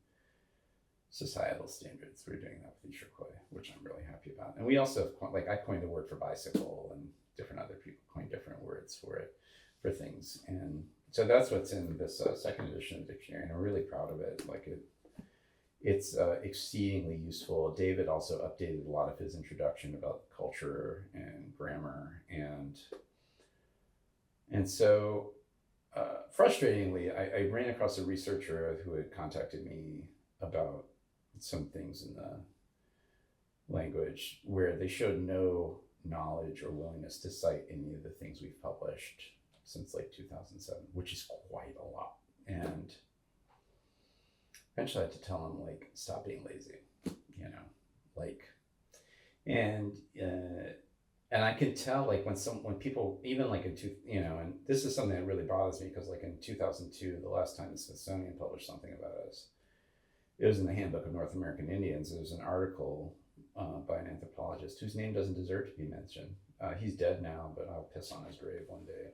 societal standards. We're doing that with Ishikoi, which I'm really happy about. And we also, I coined the word for bicycle, and different other people coined different words for it, for things. And so that's what's in this second edition of the dictionary, and I'm really proud of it. It's exceedingly useful. David also updated a lot of his introduction about culture and grammar, and so frustratingly, I ran across a researcher who had contacted me about some things in the language where they showed no knowledge or willingness to cite any of the things we've published since like 2007, which is quite a lot. And eventually I had to tell them, like, stop being lazy, and I can tell, like, when people, even like and this is something that really bothers me because like in 2002, the last time the Smithsonian published something about us, it was in the Handbook of North American Indians. There was an article by an anthropologist whose name doesn't deserve to be mentioned. He's dead now, but I'll piss on his grave one day.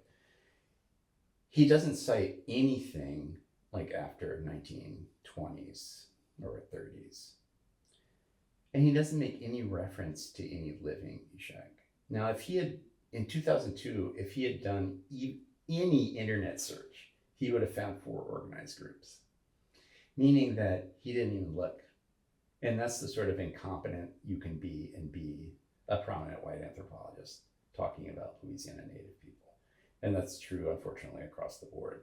He doesn't cite anything like after 1920s or 30s. And he doesn't make any reference to any living Ishak. Now, if he had, in 2002, if he had done any internet search, he would have found 4 organized groups, meaning that he didn't even look. And that's the sort of incompetent you can be and be a prominent white anthropologist talking about Louisiana Native people. And that's true, unfortunately, across the board.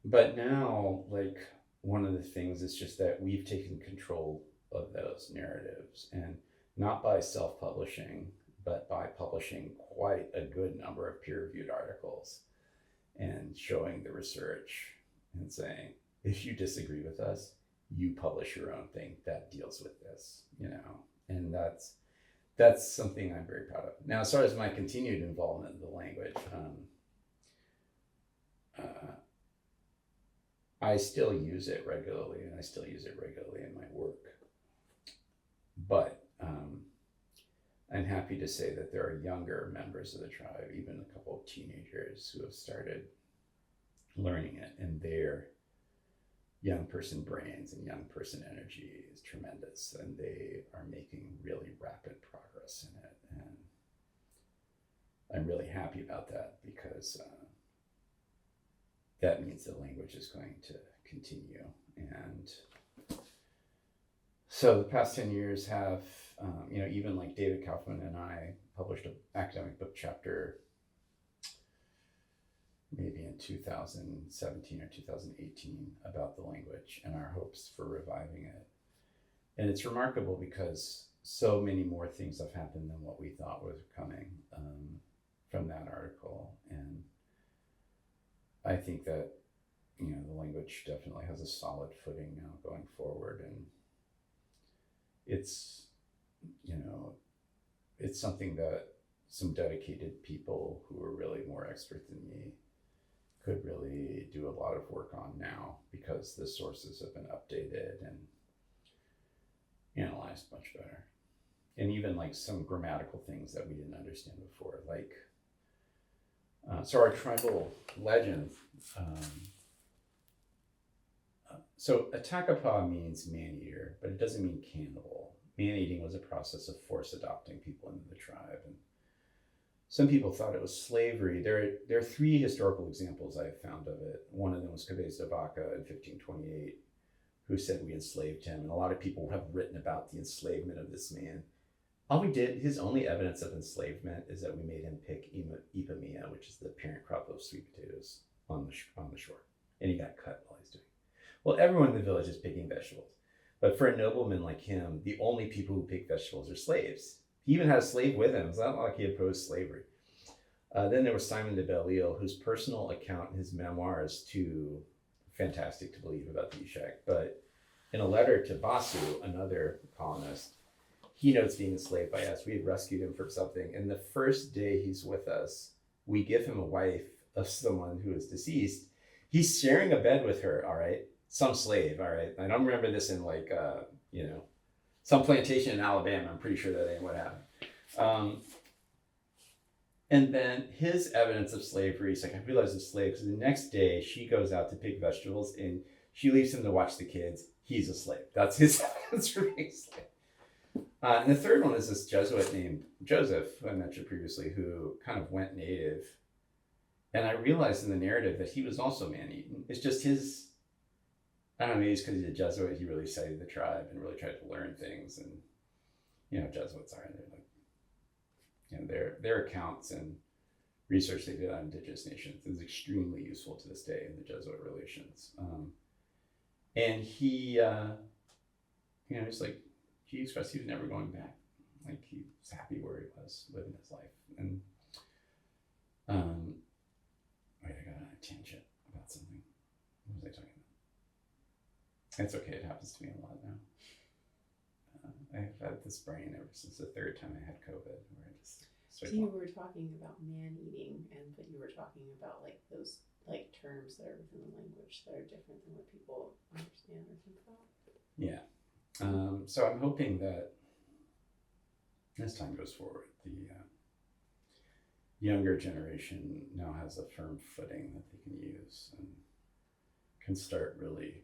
But now, like, one of the things is just that we've taken control of those narratives, and not by self-publishing, but by publishing quite a good number of peer-reviewed articles and showing the research and saying, if you disagree with us, you publish your own thing that deals with this, and that's something I'm very proud of. Now, as far as my continued involvement in the language, I still use it regularly, and I still use it regularly in my work. But I'm happy to say that there are younger members of the tribe, even a couple of teenagers, who have started learning it, and they're young person brains and young person energy is tremendous, and they are making really rapid progress in it. And I'm really happy about that, because that means the language is going to continue. And so the past 10 years have, even like David Kaufman and I published an academic book chapter maybe in 2017 or 2018 about the language and our hopes for reviving it. And it's remarkable because so many more things have happened than what we thought was coming from that article. And I think that, the language definitely has a solid footing now going forward. And it's, it's something that some dedicated people who are really more expert than me could really do a lot of work on now, because the sources have been updated and analyzed much better. And even like some grammatical things that we didn't understand before, like, so our tribal legend, so Atakapa means man-eater, but it doesn't mean cannibal. Man-eating was a process of force adopting people into the tribe. And some people thought it was slavery. There are three historical examples I have found of it. One of them was Cabeza de Vaca in 1528, who said we enslaved him. And a lot of people have written about the enslavement of this man. All we did, his only evidence of enslavement is that we made him pick ipamia, which is the parent crop of sweet potatoes, on the shore. And he got cut while he's doing it. Well, everyone in the village is picking vegetables. But for a nobleman like him, the only people who pick vegetables are slaves. He even had a slave with him. It's not like he opposed slavery. Then there was Simon de Belle-Isle, whose personal account in his memoir is too fantastic to believe about the Ishak. But in a letter to Basu, another colonist, he notes being enslaved by us. We had rescued him from something. And the first day he's with us, we give him a wife of someone who is deceased. He's sharing a bed with her, all right? Some slave, all right? I don't remember this in like, some plantation in Alabama. I'm pretty sure that ain't what happened. And then his evidence of slavery, he's like, I realized it's slave. So the next day she goes out to pick vegetables and she leaves him to watch the kids. He's a slave. That's his evidence for being a slave. And the third one is this Jesuit named Joseph, who I mentioned previously, who kind of went native. And I realized in the narrative that he was also man-eaten. It's just his, I don't know, maybe it's because he's a Jesuit, he really studied the tribe and really tried to learn things. And, Jesuits are, they're like, their accounts and research they did on indigenous nations is extremely useful to this day in the Jesuit relations. And he, he's like, he expressed he was never going back. Like, he was happy where he was living his life. And, wait, I got on a tangent about something. What was I talking about? It's okay, it happens to me a lot now. I've had this brain ever since the third time I had COVID, where I just So you were talking about man-eating, but you were talking about like those like terms that are within the language that are different than what people understand or think about. Yeah. So I'm hoping that as time goes forward, the younger generation now has a firm footing that they can use and can start really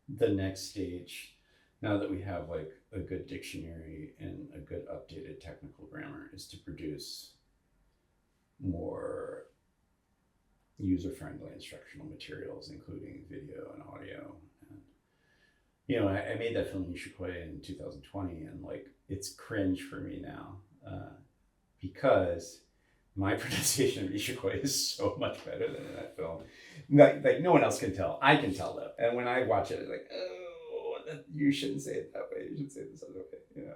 the next stage. Now that we have like a good dictionary and a good updated technical grammar, is to produce more user-friendly instructional materials, including video and audio. And, I made that film Nishikoi in 2020, and like, it's cringe for me now because my pronunciation of Nishikoi is so much better than in that film. Like no one else can tell. I can tell though. And when I watch it, it's like, oh, you shouldn't say it that way. You should say this other way,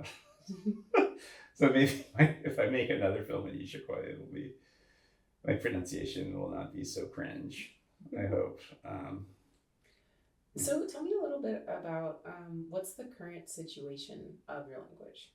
So maybe if I make another film in Ishikoi, it'll be, my pronunciation will not be so cringe, I hope. So tell me a little bit about what's the current situation of your language?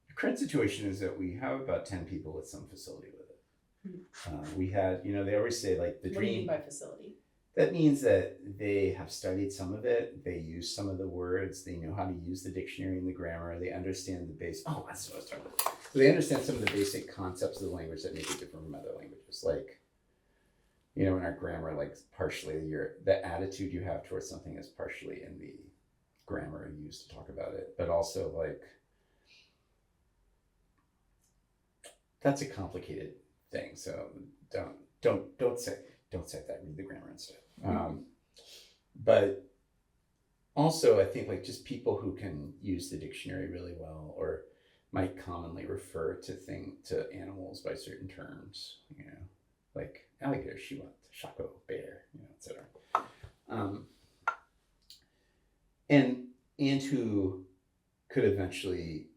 The current situation is that we have about 10 people with some facility with it. We had, they always say like the dream. What do you mean by facility? That means that they have studied some of it, they use some of the words, they know how to use the dictionary and the grammar, they understand the base. Oh, that's what I was talking about. So they understand some of the basic concepts of the language that make it different from other languages. Like, you know, in our grammar, like partially the attitude you have towards something is partially in the grammar you use to talk about it, but also like that's a complicated thing. So don't say that. Read the grammar instead. But also, I think like just people who can use the dictionary really well, or might commonly refer to animals by certain terms, you know, like alligator, shiwat, shako, bear, you know, etc. And who could eventually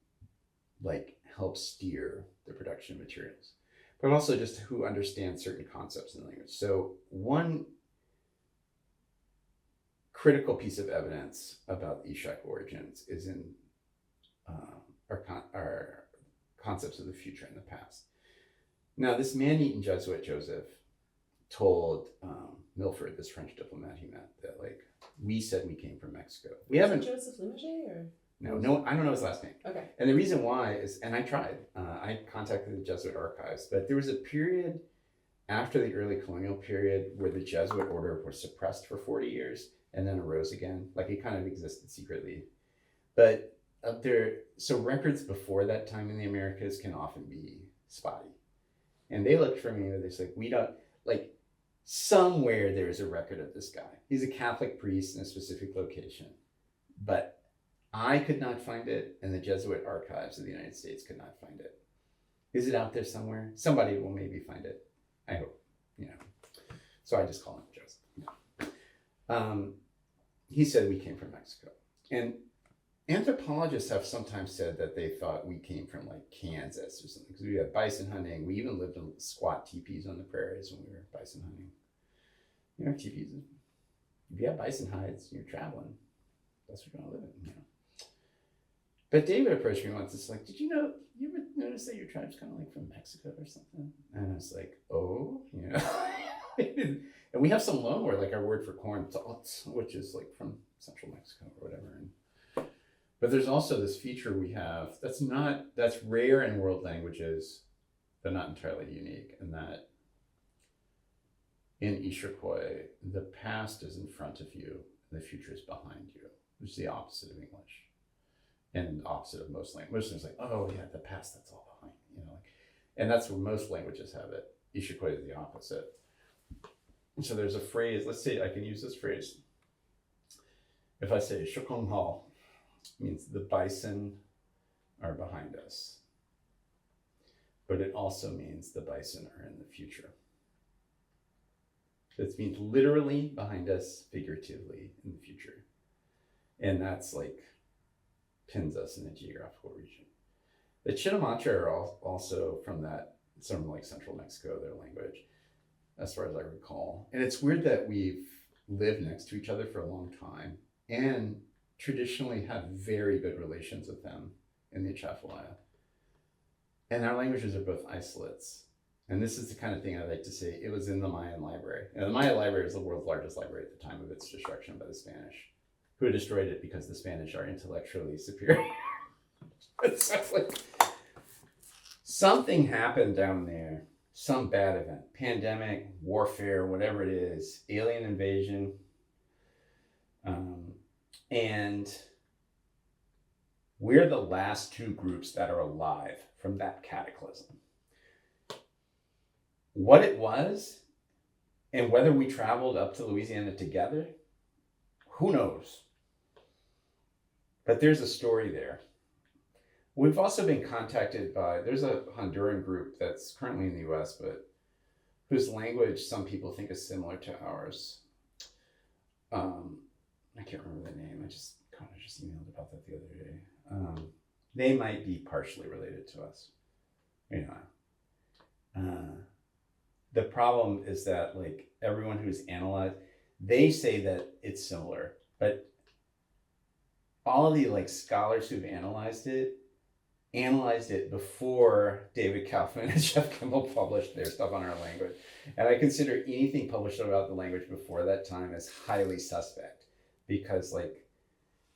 like help steer the production of materials, but also just who understands certain concepts in the language. So one critical piece of evidence about Ishak origins is in our concepts of the future and the past. Now, this man-eaten Jesuit Joseph told Milford, this French diplomat he met, that like we said we came from Mexico. We haven't. Joseph Limouget or? No, I don't know his last name. Okay. And the reason why is, and I tried, I contacted the Jesuit archives, but there was a period after the early colonial period where the Jesuit order was suppressed for 40 years and then arose again. Like it kind of existed secretly. But so records before that time in the Americas can often be spotty. And they looked for me and they're like, we don't, like somewhere there is a record of this guy. He's a Catholic priest in a specific location, but I could not find it, and the Jesuit archives of the United States could not find it. Is it out there somewhere? Somebody will maybe find it. I hope, you know. So I just call him Joseph. No. He said we came from Mexico. And anthropologists have sometimes said that they thought we came from like Kansas or something, because we had bison hunting. We even lived in squat teepees on the prairies when we were bison hunting. You know, teepees, if you have bison hides, you're traveling. That's what you're going to live in, you know. But David approached me once. It's like, you ever notice that your tribe's kind of like from Mexico or something? And I was like, oh, you know. And we have some loan word, like our word for corn, which is like from central Mexico or whatever. But there's also this feature we have that's rare in world languages, but not entirely unique, in that in Iroquois, the past is in front of you and the future is behind you, which is the opposite of English. And opposite of most languages. Most things like, oh yeah, the past, that's all behind, you know. Like, and that's where most languages have it. Iroquois is the opposite. And so there's a phrase, let's say I can use this phrase. If I say Shukong Hall, means the bison are behind us. But it also means the bison are in the future. It means literally behind us, figuratively in the future. And that's like pins us in a geographical region. The Chitimacha are also from like central Mexico, their language, as far as I recall. And it's weird that we've lived next to each other for a long time and traditionally have very good relations with them in the Atchafalaya. And our languages are both isolates. And this is the kind of thing I like to say, it was in the Mayan library. And the Mayan library is the world's largest library at the time of its destruction by the Spanish, who destroyed it because the Spanish are intellectually superior. So like, something happened down there, some bad event, pandemic, warfare, whatever it is, alien invasion, and we're the last two groups that are alive from that cataclysm. What it was, and whether we traveled up to Louisiana together, who knows? But there's a story there. We've also been contacted by, there's a Honduran group that's currently in the US, but whose language some people think is similar to ours. I can't remember the name. I just emailed about that the other day. They might be partially related to us. You know. The problem is that like everyone who's analyzed, they say that it's similar, but all of the like scholars who've analyzed it before David Kaufman and Jeff Kimball published their stuff on our language. And I consider anything published about the language before that time as highly suspect, because like,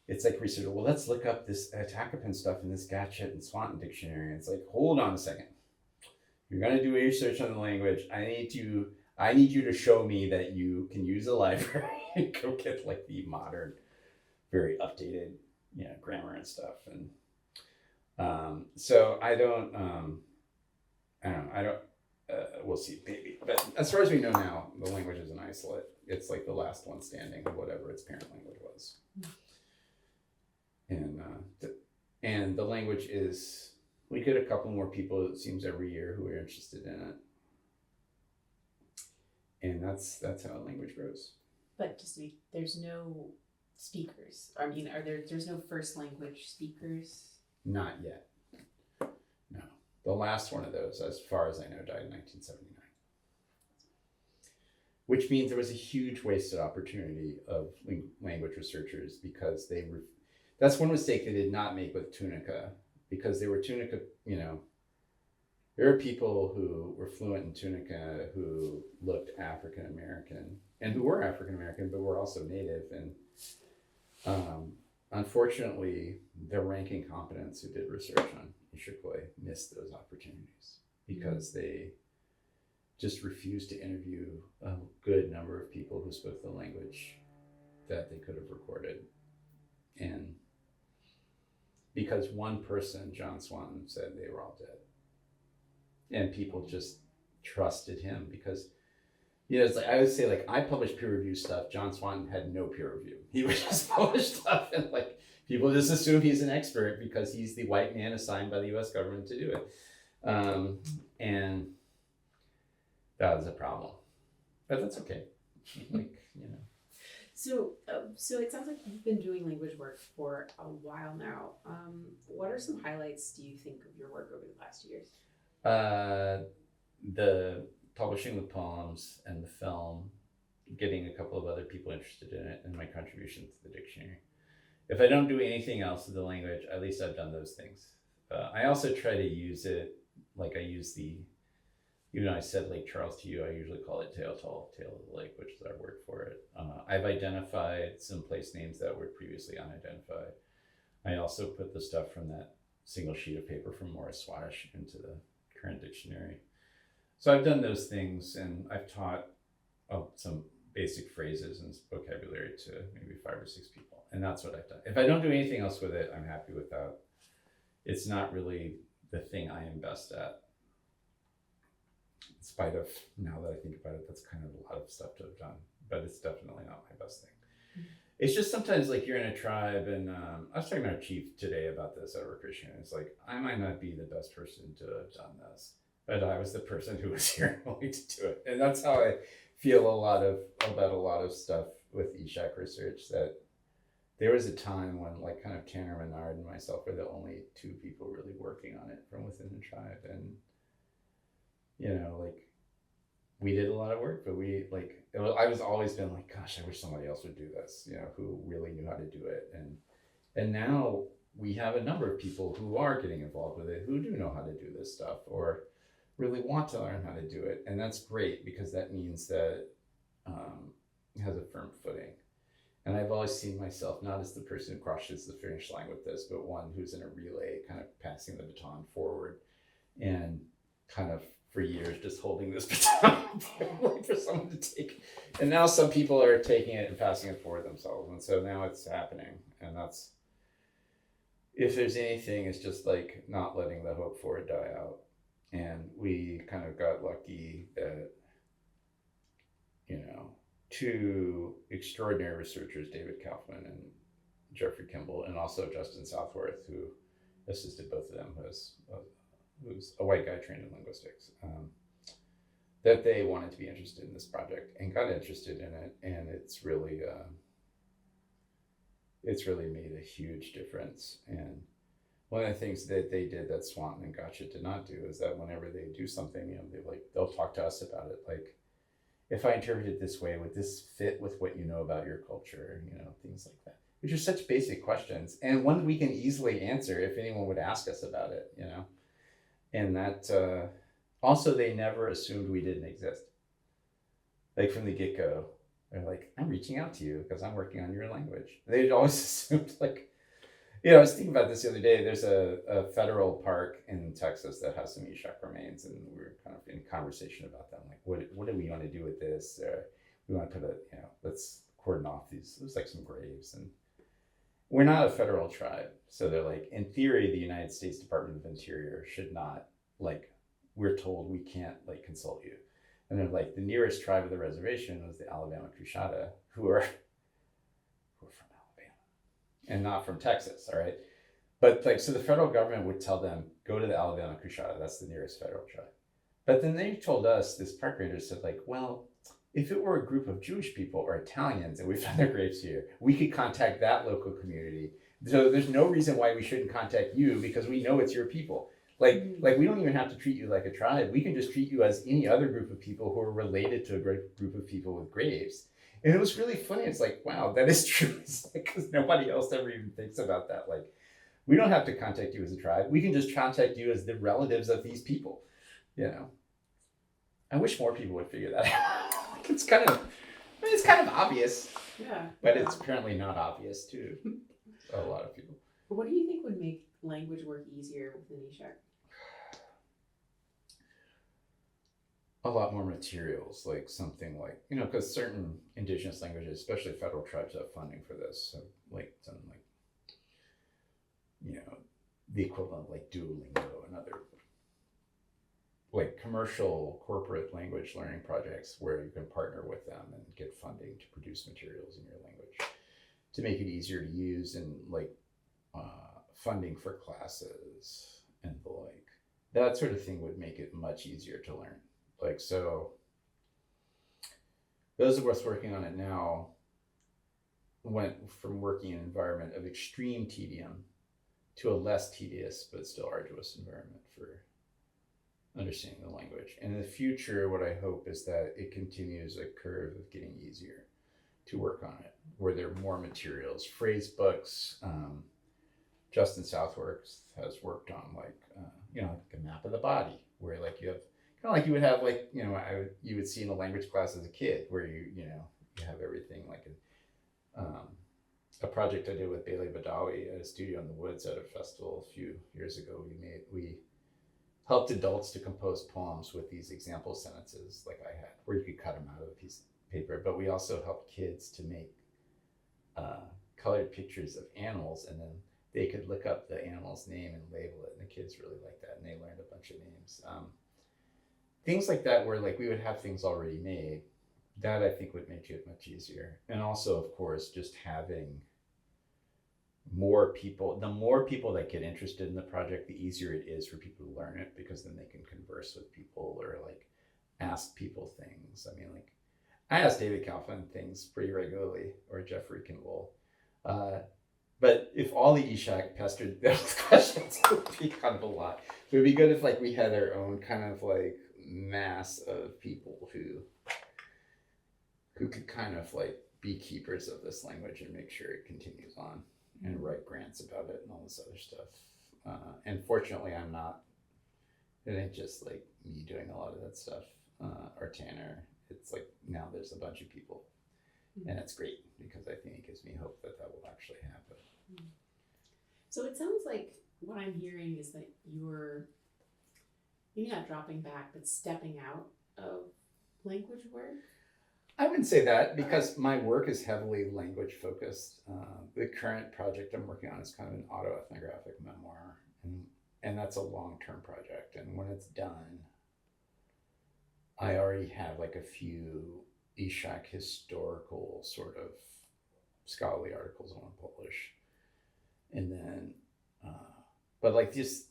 it's like research, well, let's look up this Atacapin stuff in this Gatchet and Swanton dictionary. And it's like, hold on a second. You're going to do research on the language. I need you to show me that you can use a library and go get like the modern, very updated, grammar and stuff. And so I don't know. We'll see, maybe. But as far as we know now, the language is an isolate. It's like the last one standing of whatever its parent language was. And the language is, we get a couple more people, it seems, every year who are interested in it. And that's how a language grows. But just to be, there's no speakers. I mean, there's no first language speakers? Not yet. No. The last one of those, as far as I know, died in 1979. Which means there was a huge wasted opportunity of language researchers, because that's one mistake they did not make with Tunica, because they were Tunica, there are people who were fluent in Tunica who looked African American, and who were African American, but were also Native. And unfortunately, the ranking competents who did research on Ishikoi missed those opportunities, because they just refused to interview a good number of people who spoke the language that they could have recorded. And because one person, John Swanton, said they were all dead. And people just trusted him, because, it's like, I would say, like, I published peer-reviewed stuff. John Swanton had no peer review. He would just publish stuff, and like, people just assume he's an expert because he's the white man assigned by the US government to do it. And that was a problem. But that's okay. So it sounds like you've been doing language work for a while now. What are some highlights, do you think, of your work over the past years? The publishing the poems and the film, getting a couple of other people interested in it, and my contribution to the dictionary. If I don't do anything else with the language, at least I've done those things. I also try to use it, like I use even though I said Lake Charles to you, I usually call it Teotl, Tail of the Lake, which is our word for it. I've identified some place names that were previously unidentified. I also put the stuff from that single sheet of paper from Morris Swash into the current dictionary. So I've done those things, and I've taught some basic phrases and vocabulary to maybe 5 or 6 people. And that's what I've done. If I don't do anything else with it, I'm happy with that. It's not really the thing I am best at. In spite of, now that I think about it, that's kind of a lot of stuff to have done, but it's definitely not my best thing. Mm-hmm. It's just sometimes, like, you're in a tribe, and I was talking to our chief today about this at Christian. It's like, I might not be the best person to have done this, but I was the person who was here willing to do it. And that's how I feel about a lot of stuff with Ishak research, that there was a time when, like, kind of Tanner Menard and myself were the only 2 people really working on it from within the tribe. And like, we did a lot of work, but I was always been like, gosh, I wish somebody else would do this, who really knew how to do it. And now we have a number of people who are getting involved with it, who do know how to do this stuff, or really want to learn how to do it. And that's great, because that means that it has a firm footing. And I've always seen myself not as the person who crosses the finish line with this, but one who's in a relay, kind of passing the baton forward, and kind of for years just holding this baton waiting for someone to take. And now some people are taking it and passing it forward themselves. And so now it's happening. And that's, if there's anything, it's just like not letting the hope for it die out. And we kind of got lucky that, 2 extraordinary researchers, David Kaufman and Jeffrey Kimball, and also Justin Southworth, who assisted both of them, who's a white guy trained in linguistics, that they wanted to be interested in this project and got interested in it. And it's really made a huge difference. And one of the things that they did that Swanton and Gotcha did not do is that whenever they do something, they'll talk to us about it. Like, if I interpret it this way, would this fit with what you know about your culture? Things like that, which are such basic questions, and one we can easily answer if anyone would ask us about it, And that, also, they never assumed we didn't exist. Like, from the get-go, they're like, I'm reaching out to you because I'm working on your language. They'd always assumed, like, Yeah, I was thinking about this the other day. There's a federal park in Texas that has some Eshak remains, and we were kind of in conversation about them. Like, what do we want to do with this? We want to put let's cordon off these. It was like some graves, and we're not a federal tribe, so they're like, in theory, the United States Department of Interior should not, like, we're told we can't like consult you, and they're like, the nearest tribe of the reservation was the Alabama Coushatta, who are from Alabama and not from Texas, all right? But like, so the federal government would tell them, go to the Alabama Coushatta, that's the nearest federal tribe. But then they told us, this park ranger said, like, well, if it were a group of Jewish people or Italians and we found their graves here, we could contact that local community. So there's no reason why we shouldn't contact you because we know it's your people. Like we don't even have to treat you like a tribe. We can just treat you as any other group of people who are related to a great group of people with graves. And it was really funny. It's like, wow, that is true. Because nobody else ever even thinks about that. Like, we don't have to contact you as a tribe. We can just contact you as the relatives of these people. I wish more people would figure that out. It's kind of obvious. Yeah. But it's apparently not obvious to a lot of people. What do you think would make language work easier with an Eshak? A lot more materials, like something like, because certain indigenous languages, especially federal tribes, have funding for this. So like something like, the equivalent of like Duolingo and other like commercial corporate language learning projects where you can partner with them and get funding to produce materials in your language to make it easier to use, and like funding for classes and the like. That sort of thing would make it much easier to learn. Like, so those of us working on it now went from working in an environment of extreme tedium to a less tedious but still arduous environment for understanding the language. And in the future, what I hope is that it continues a curve of getting easier to work on it, where there are more materials, phrase books. Justin Southworks has worked on like a map of the body, where like you have kind of like you would have like you would see in a language class as a kid, where you have everything like a project I did with Bailey Badawi at a studio in the woods at a festival a few years ago. We helped adults to compose poems with these example sentences like I had, where you could cut them out of a piece of paper. But we also helped kids to make colored pictures of animals, and then they could look up the animal's name and label it. And the kids really liked that, and they learned a bunch of names. Things like that, where like we would have things already made, that I think would make it much easier. And also, of course, just having more people, the more people that get interested in the project, the easier it is for people to learn it, because then they can converse with people or like ask people things. I mean, like I ask David Kaufman things pretty regularly, or Jeffery Kimball. But if all the Eshak pestered those questions, it would be kind of a lot. So it would be good if like we had our own kind of like mass of people who could kind of like be keepers of this language and make sure it continues on, and write grants about it and all this other stuff. And fortunately, I'm not. It ain't just like me doing a lot of that stuff, or Tanner. It's like now there's a bunch of people, and it's great because I think it gives me hope that will actually happen. So it sounds like what I'm hearing is that you're maybe not dropping back, but stepping out of language work. I wouldn't say that, because my work is heavily language focused. The current project I'm working on is kind of an autoethnographic memoir, and that's a long-term project. And when it's done, I already have like a few Eshak historical sort of scholarly articles I want to publish. And then, but like just,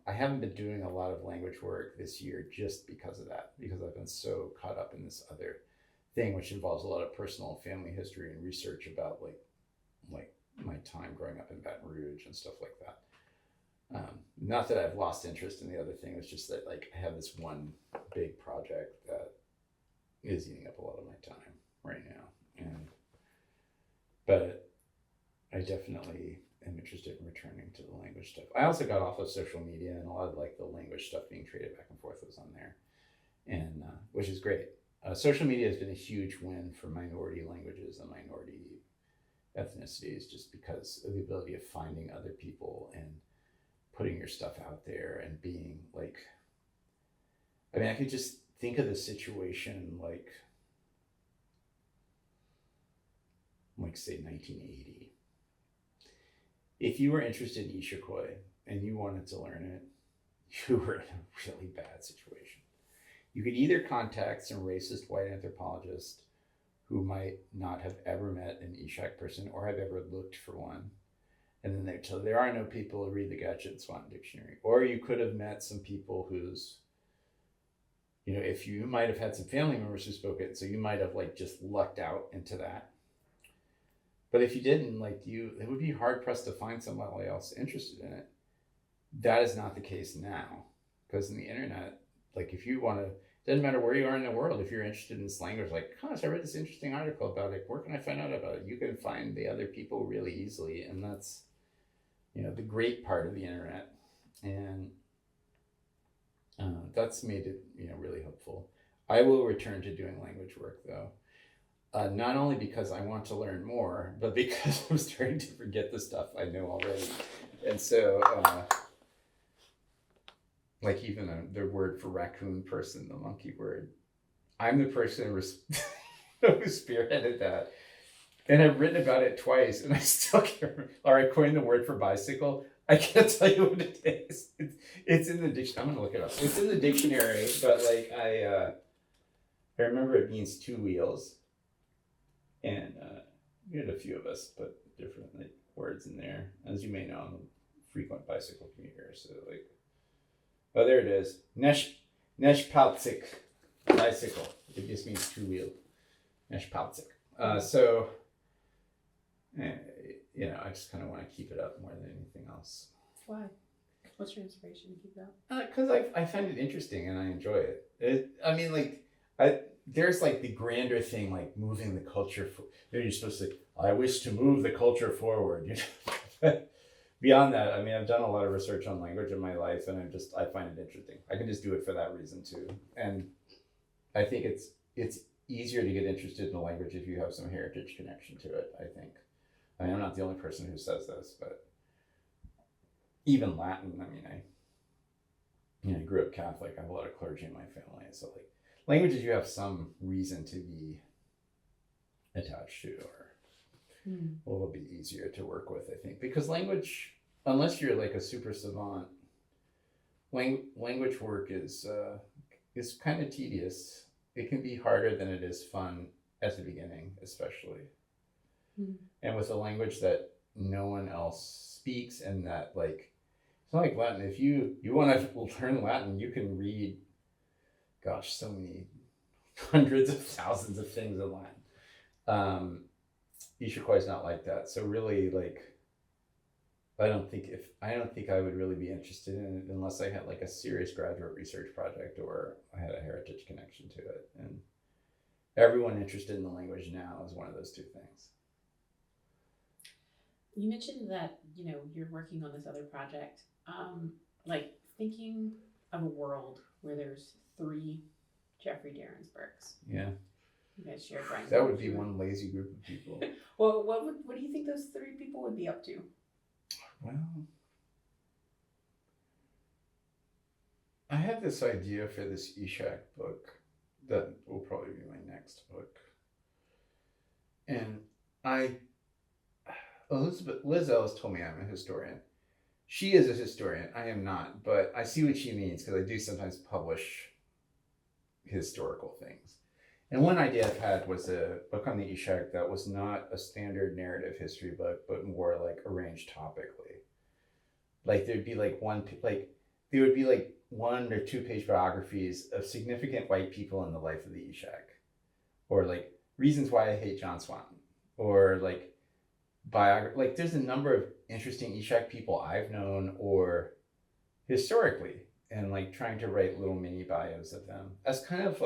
I haven't been doing a lot of language work this year just because of that, because I've been so caught up in this other thing, which involves a lot of personal and family history and research about like my time growing up in Baton Rouge and stuff like that. Not that I've lost interest in the other thing. It's just that like I have this one big project that is eating up a lot of my time right now. But I definitely am interested in returning to the language stuff. I also got off of social media, and a lot of like the language stuff being traded back and forth was on there, and which is great. Social media has been a huge win for minority languages and minority ethnicities, just because of the ability of finding other people and putting your stuff out there and being like, I mean, I could just think of the situation like say 1980. If you were interested in Ishikoi and you wanted to learn it, you were in a really bad situation. You could either contact some racist white anthropologist who might not have ever met an Ishak person or have ever looked for one. And then they'd tell you there are no people who read the Gachet Swanton Dictionary. Or you could have met some people whose, if you might have had some family members who spoke it, so you might have like just lucked out into that. But if you didn't, it would be hard pressed to find somebody else interested in it. That is not the case now, because in the internet, if you want to, doesn't matter where you are in the world, if you're interested in this language, gosh, I read this interesting article about it, where can I find out about it? You can find the other people really easily, and that's, the great part of the internet, and that's made it, really helpful. I will return to doing language work, though. Not only because I want to learn more, but because I'm starting to forget the stuff I know already. And so, even the word for raccoon person, the monkey word, I'm the person who spearheaded that. And I've written about it twice, and I still can't remember. Or I coined the word for bicycle. I can't tell you what it is. It's in the dictionary. I'm going to look it up. It's in the dictionary, but I remember it means two wheels. And we had a few of us put different words in there. As you may know, I'm a frequent bicycle commuter. So oh, there it is. Neshpaltzik, bicycle. It just means two wheel. Neshpaltzik. I just kind of want to keep it up more than anything else. Why? What's your inspiration to keep it up? Because I find it interesting and I enjoy it. There's the grander thing, moving the culture. You're supposed to say, I wish to move the culture forward. Beyond that, I've done a lot of research on language in my life, and I find it interesting. I can just do it for that reason too. And I think it's easier to get interested in a language if you have some heritage connection to it, I think. I'm not the only person who says this, but even Latin, I grew up Catholic. I have a lot of clergy in my family. So languages you have some reason to be attached to are a little bit easier to work with, I think. Because language, unless you're a super savant, language work is kind of tedious. It can be harder than it is fun at the beginning, especially. And with a language that no one else speaks, and that it's not like Latin. If you want to learn Latin, you can read, gosh, so many hundreds of thousands of things in Latin. Ishikoi is not like that. So really, I don't think I would really be interested in it unless I had a serious graduate research project or I had a heritage connection to it. And everyone interested in the language now is one of those two things. You mentioned that, you're working on this other project, thinking of a world where there's 3 Jeffery Darensbourgs. Yeah. You guys share brain. That would be one lazy group of people. Well, what do you think those 3 people would be up to? Well, I had this idea for this Ishak book that will probably be my next book. And Liz Ellis told me I'm a historian. She is a historian. I am not, but I see what she means because I do sometimes publish historical things. And one idea I've had was a book on the Ishak that was not a standard narrative history book, but more arranged topically. There'd be there would be 1 or 2 page biographies of significant white people in the life of the Ishak, or reasons why I hate John Swanton, or there's a number of interesting Ishak people I've known or historically, and trying to write little mini bios of them as kind of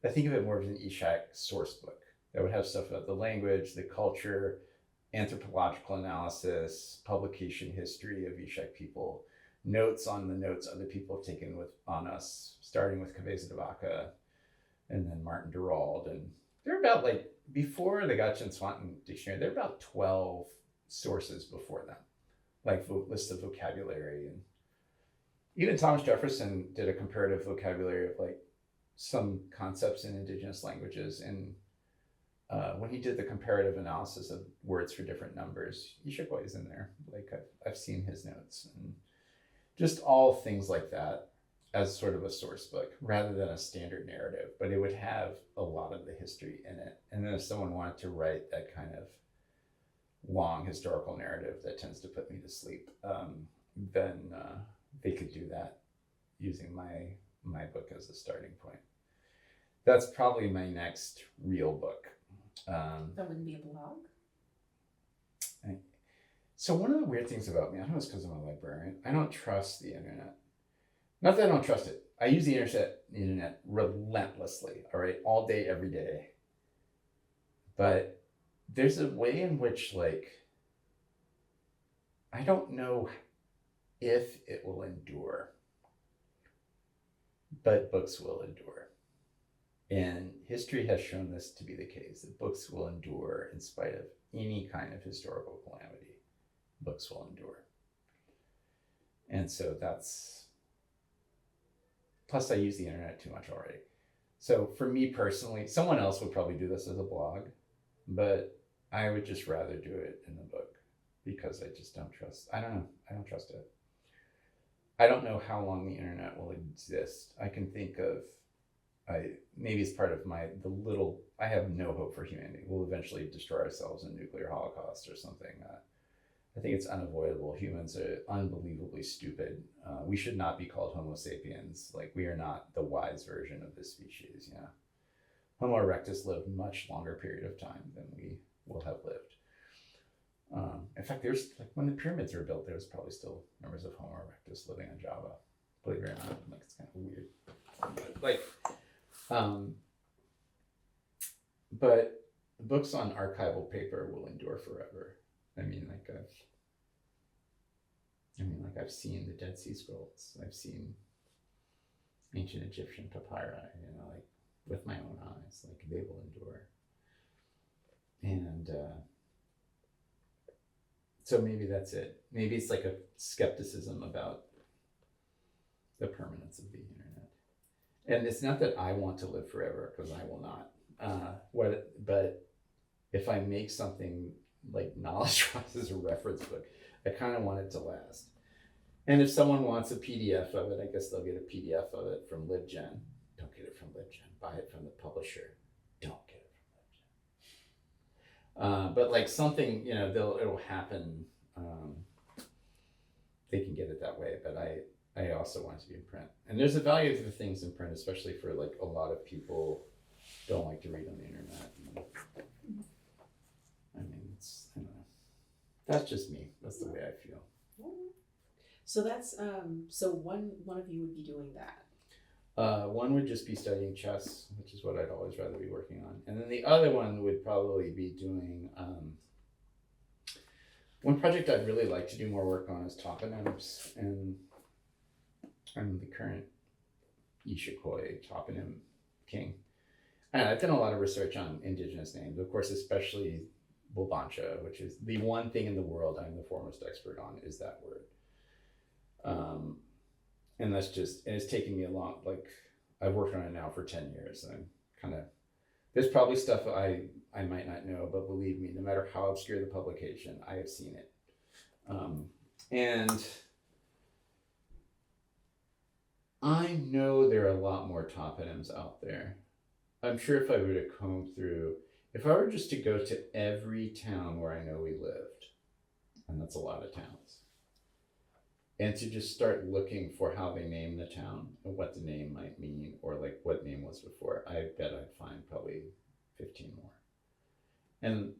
I think of it more as an Ishak source book that would have stuff about the language, the culture, anthropological analysis, publication history of Ishak people, notes on the notes other people have taken on us, starting with Cabeza de Vaca and then Martin Durald. And they're about before the Gotcha Swanton dictionary, there were about 12 sources before them, like lists of vocabulary. And even Thomas Jefferson did a comparative vocabulary of like some concepts in indigenous languages. And when he did the comparative analysis of words for different numbers, Ishikoi is in there. Like I've seen his notes, and just all things like that as sort of a source book rather than a standard narrative, but it would have a lot of the history in it. And then if someone wanted to write that kind of long historical narrative that tends to put me to sleep, then they could do that using my book as a starting point. That's probably my next real book. That wouldn't be a blog? So one of the weird things about me, I don't know it's because I'm a librarian, I don't trust the internet. Not that I don't trust it. I use the internet relentlessly, all right, all day, every day. But there's a way in which, like, I don't know if it will endure, but books will endure. And history has shown this to be the case, that books will endure in spite of any kind of historical calamity. Books will endure. And so that's, plus I use the internet too much already. So for me personally, someone else would probably do this as a blog, but I would just rather do it in the book because I just don't trust, I don't trust it. I don't know how long the internet will exist. I can think of, maybe it's part of I have no hope for humanity. We'll eventually destroy ourselves in a nuclear holocaust or something. I think it's unavoidable. Humans are unbelievably stupid. We should not be called Homo sapiens. Like, we are not the wise version of this species. Yeah, Homo erectus lived much longer period of time than we will have lived. In fact, there's like when the pyramids were built, there was probably still members of Homo erectus living on Java. Believe it or not, like it's kind of weird. But books on archival paper will endure forever. I've seen the Dead Sea Scrolls. I've seen ancient Egyptian papyri, like with my own eyes, like they will endure. And so maybe that's it. Maybe it's like a skepticism about the permanence of the internet. And it's not that I want to live forever, because I will not. But if I make something like Knowledge Wise as a reference book, I kind of want it to last. And if someone wants a PDF of it, I guess they'll get a PDF of it from LibGen. Don't get it from LibGen. Buy it from the publisher. Don't get it from LibGen. But like something, it'll happen. They can get it that way, but I also want it to be in print. And there's a value for things in print, especially for like a lot of people don't like to read on the internet. I don't know. That's just me. That's the way I feel. So that's so one of you would be doing that. One would just be studying chess, which is what I'd always rather be working on. And then the other one would probably be doing, one project I'd really like to do more work on is toponyms. And I'm the current Ishikoi toponym king. And I've done a lot of research on indigenous names, of course, especially Bulbancha, which is the one thing in the world I'm the foremost expert on, is that word. And that's just, and it's taken me a long, like, I've worked on it now for 10 years. And I'm there's probably stuff I might not know, but believe me, no matter how obscure the publication, I have seen it. And I know there are a lot more toponyms out there. I'm sure if I were to comb through, if I were just to go to every town where I know we lived, and that's a lot of towns, and to just start looking for how they name the town and what the name might mean, or like what name was before, I bet I'd find probably 15 more. And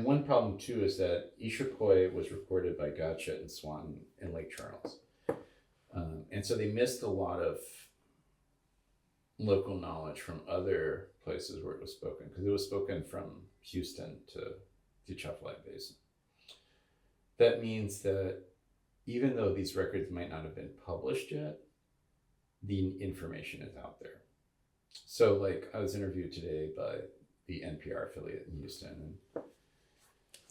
one problem too is that Ishikoi was recorded by Gotcha and Swanton in Lake Charles. And so they missed a lot of local knowledge from other places where it was spoken, because it was spoken from Houston to the Atchafalaya Basin. That means that even though these records might not have been published yet, the information is out there. So like I was interviewed today by the NPR affiliate in Houston. And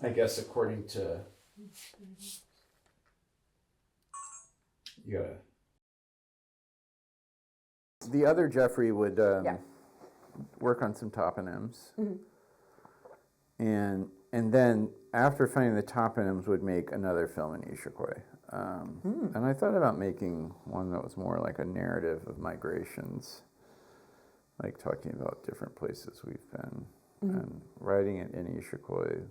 I guess according to, you gotta. The other Jeffrey would work on some toponyms, and then after finding the toponyms, would make another film in Issaquah. And I thought about making one that was more like a narrative of migrations, like talking about different places we've been, and writing it in Issaquah.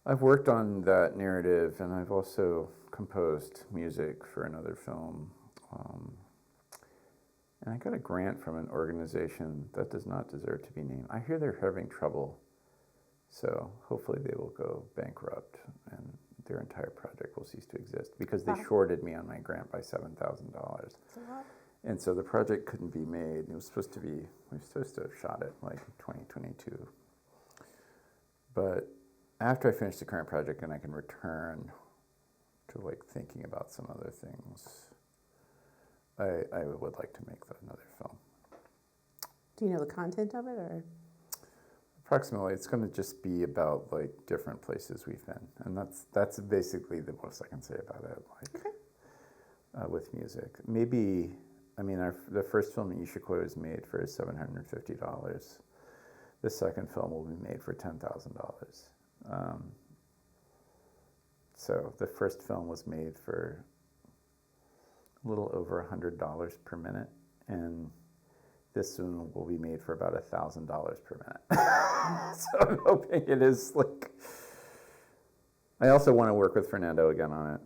I've worked on that narrative, and I've also composed music for another film. And I got a grant from an organization that does not deserve to be named. I hear they're having trouble, so hopefully they will go bankrupt and their entire project will cease to exist because they shorted me on my grant by $7,000. And so the project couldn't be made. We were supposed to have shot it like 2022. But after I finish the current project and I can return to like thinking about some other things, I would like to make another film. Do you know the content of it, or? Approximately, it's going to just be about like different places we've been, and that's basically the most I can say about it. Like with music, maybe I mean the first film in Issaquah was made for $750. The second film will be made for $10,000. So the first film was made for a little over $100 per minute, and this one will be made for about $1,000 per minute. So I'm hoping it is like. I also want to work with Fernando again on it,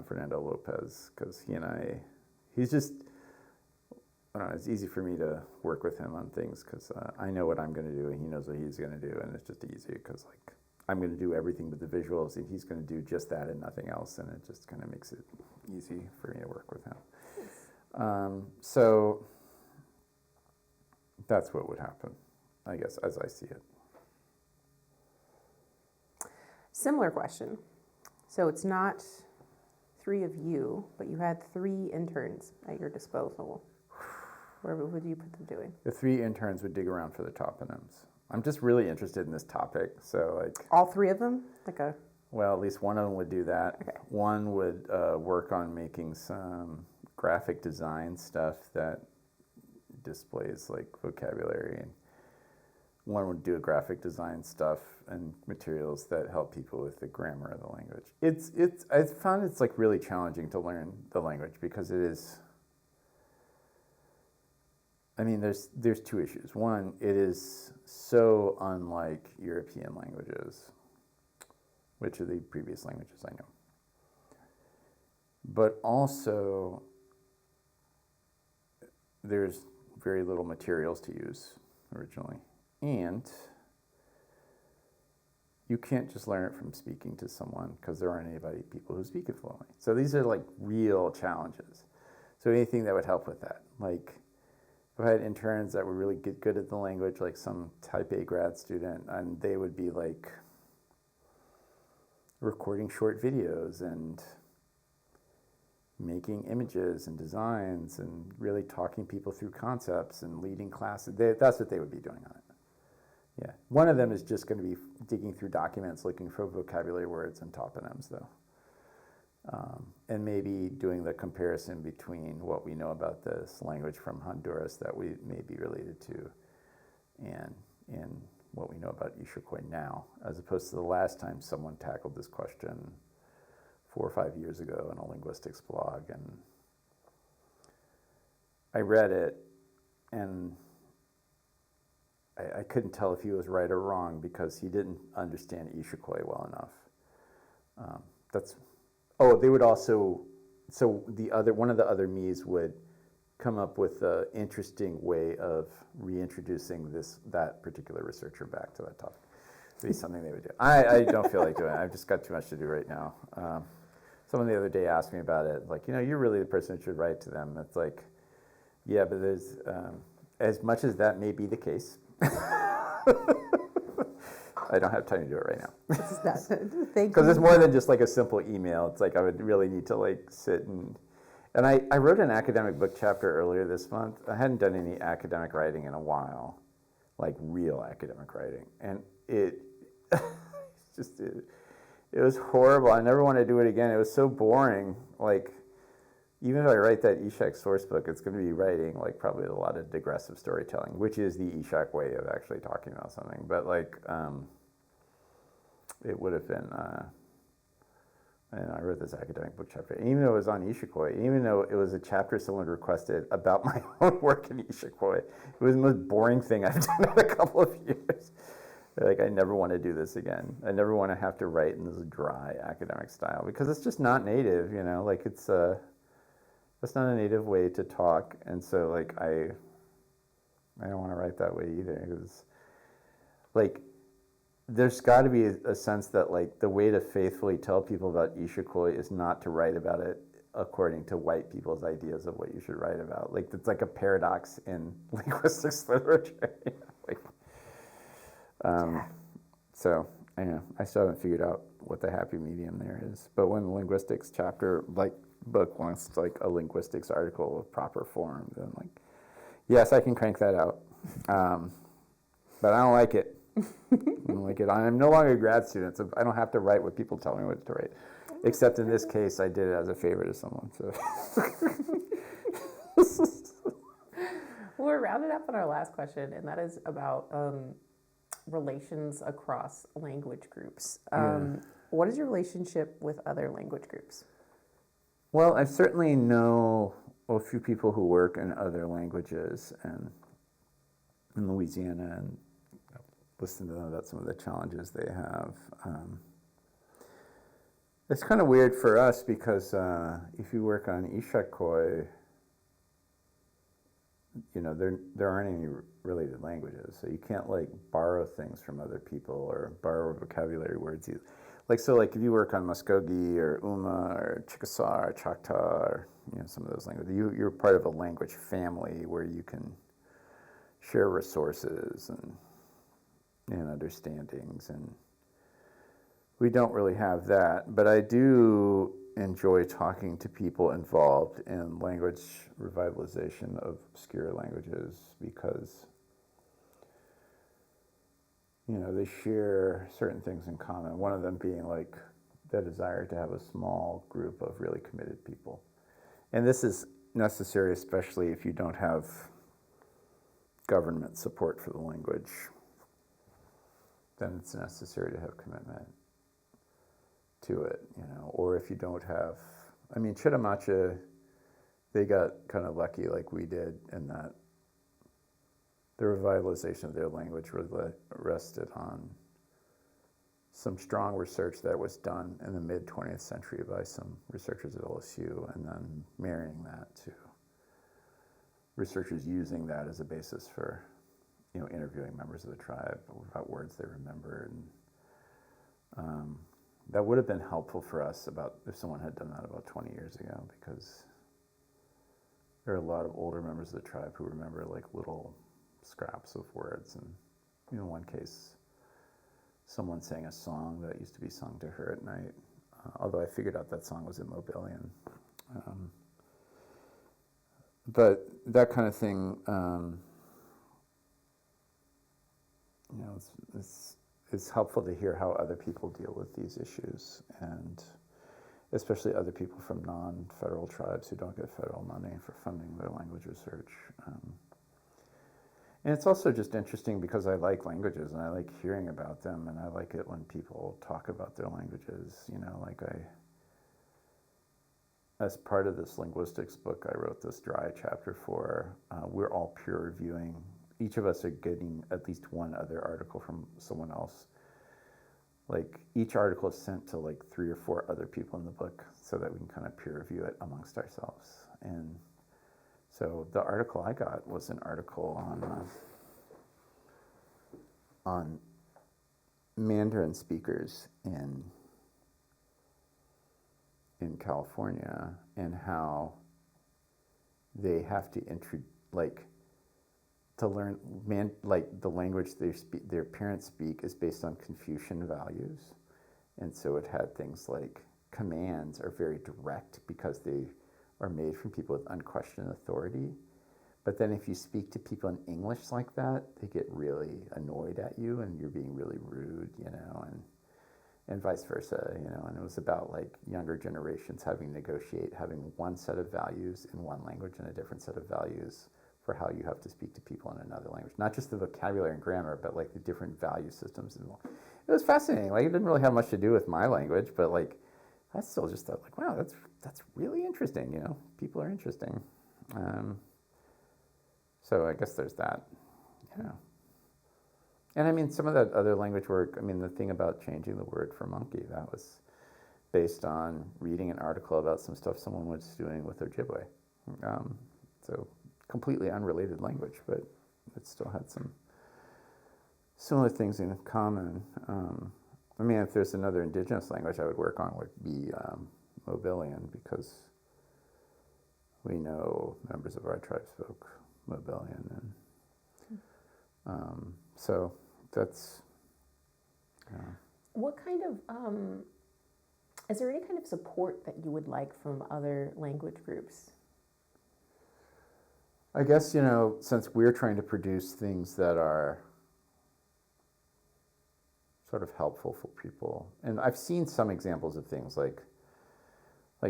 Fernando Lopez, because he's just. I don't know, it's easy for me to work with him on things because I know what I'm going to do and he knows what he's going to do, and it's just easy because like I'm going to do everything but the visuals and he's going to do just that and nothing else, and it just kind of makes it easy for me to work with him. So that's what would happen, I guess, as I see it. Similar question. So it's not 3 of you, but you had 3 interns at your disposal. Where would you put them doing? The 3 interns would dig around for the toponyms. I'm just really interested in this topic, so like. All 3 of them? Well, at least one of them would do that. Okay. One would work on making some graphic design stuff that displays like vocabulary, and one would do a graphic design stuff and materials that help people with the grammar of the language. I found it's like really challenging to learn the language because it is. I mean, there's 2 issues. One, it is so unlike European languages, which are the previous languages I know. But also, there's very little materials to use originally. And you can't just learn it from speaking to someone because there aren't people who speak it fluently. So these are like real challenges. So anything that would help with that, like if I had interns that would really get good at the language, like some type A grad student, and they would be like recording short videos and making images and designs and really talking people through concepts and leading classes. That's what they would be doing on it. Yeah. One of them is just going to be digging through documents looking for vocabulary words and toponyms, though. And maybe doing the comparison between what we know about this language from Honduras that we may be related to and what we know about Issaquah now, as opposed to the last time someone tackled this question 4 or 5 years ago in a linguistics blog. And I read it, and I couldn't tell if he was right or wrong because he didn't understand Issaquah well enough. They would also, so one of the other me's would come up with an interesting way of reintroducing that particular researcher back to that topic. It'd be something they would do. I don't feel like doing it. I've just got too much to do right now. Someone the other day asked me about it, like, you're really the person who should write to them. It's like, yeah, but there's, as much as that may be the case, I don't have time to do it right now. Thank you. Because it's more than just like a simple email. It's like I would really need to like sit and I wrote an academic book chapter earlier this month. I hadn't done any academic writing in a while. like real academic writing. And it was horrible. I never want to do it again. It was so boring. Like, even if I write that Eshak source book, it's going to be writing like probably a lot of digressive storytelling, which is the Eshak way of actually talking about something. But like, it would have been, and I wrote this academic book chapter, and even though it was on Ishikoi, even though it was a chapter someone requested about my own work in Ishikoi, it was the most boring thing I've done in a couple of years. Like, I never want to do this again. I never want to have to write in this dry academic style, because it's just not native, you know, like it's not a native way to talk. And so like, I don't want to write that way either, because like, there's got to be a sense that like the way to faithfully tell people about Ishikoi is not to write about it according to white people's ideas of what you should write about. Like, it's like a paradox in linguistics literature. You know, like, so I know I still haven't figured out what the happy medium there is. But when the linguistics chapter like book wants like a linguistics article of proper form, then like, yes, I can crank that out. But I don't like it. I don't like it. I'm no longer a grad student, so I don't have to write what people tell me what to write. Except in this case, I did it as a favor to someone. So. We're rounded up on our last question, and that is about relations across language groups. What is your relationship with other language groups? Well, I certainly know a few people who work in other languages and in Louisiana, and listen to them about some of the challenges they have. It's kind of weird for us because if you work on Ishakoi, you know, there aren't any related languages, so you can't like borrow things from other people or borrow vocabulary words either. Like, so like if you work on Muskogee or Uma or Chickasaw or Choctaw or, you know, some of those languages, you're part of a language family where you can share resources and understandings, and we don't really have that. But I do enjoy talking to people involved in language revitalization of obscure languages, because, you know, they share certain things in common. One of them being like the desire to have a small group of really committed people. And this is necessary, especially if you don't have government support for the language. Then it's necessary to have commitment to it, you know. Or if you don't have, I mean, Chitamacha, they got kind of lucky like we did in that the revitalization of their language really rested on some strong research that was done in the mid-20th century by some researchers at LSU, and then marrying that to researchers using that as a basis for, you know, interviewing members of the tribe about words they remembered. And that would have been helpful for us if someone had done that about 20 years ago, because there are a lot of older members of the tribe who remember like little scraps of words. And, you know, in one case, someone sang a song that used to be sung to her at night, although I figured out that song was in Mobilian. But that kind of thing, you know, it's helpful to hear how other people deal with these issues, and especially other people from non-federal tribes who don't get federal money for funding their language research. And it's also just interesting because I like languages and I like hearing about them, and I like it when people talk about their languages. You know, like as part of this linguistics book I wrote this dry chapter for, we're all peer reviewing. Each of us are getting at least one other article from someone else. Like, each article is sent to like 3 or 4 other people in the book so that we can kind of peer review it amongst ourselves. And so the article I got was an article on Mandarin speakers in California, and how they have to to learn the language their parents speak is based on Confucian values, and so it had things like commands are very direct because they are made from people with unquestioned authority, But then if you speak to people in English like that, they get really annoyed at you and you're being really rude, and vice versa, and it was about like younger generations having to negotiate, having one set of values in one language and a different set of values for how you have to speak to people in another language. Not just the vocabulary and grammar, but like the different value systems involved. It was fascinating. Like, it didn't really have much to do with my language, but like, I still just thought like, wow, that's really interesting. People are interesting. So I guess there's that. And I mean, some of that other language work, I mean, the thing about changing the word for monkey, that was based on reading an article about some stuff someone was doing with Ojibwe. So completely unrelated language, but it still had some similar things in common. I mean, if there's another indigenous language I would work on, would be Mobilian, because we know members of our tribe spoke Mobilian, and so that's. What kind of is there any kind of support that you would like from other language groups? I guess, since we're trying to produce things that are sort of helpful for people, and I've seen some examples of things like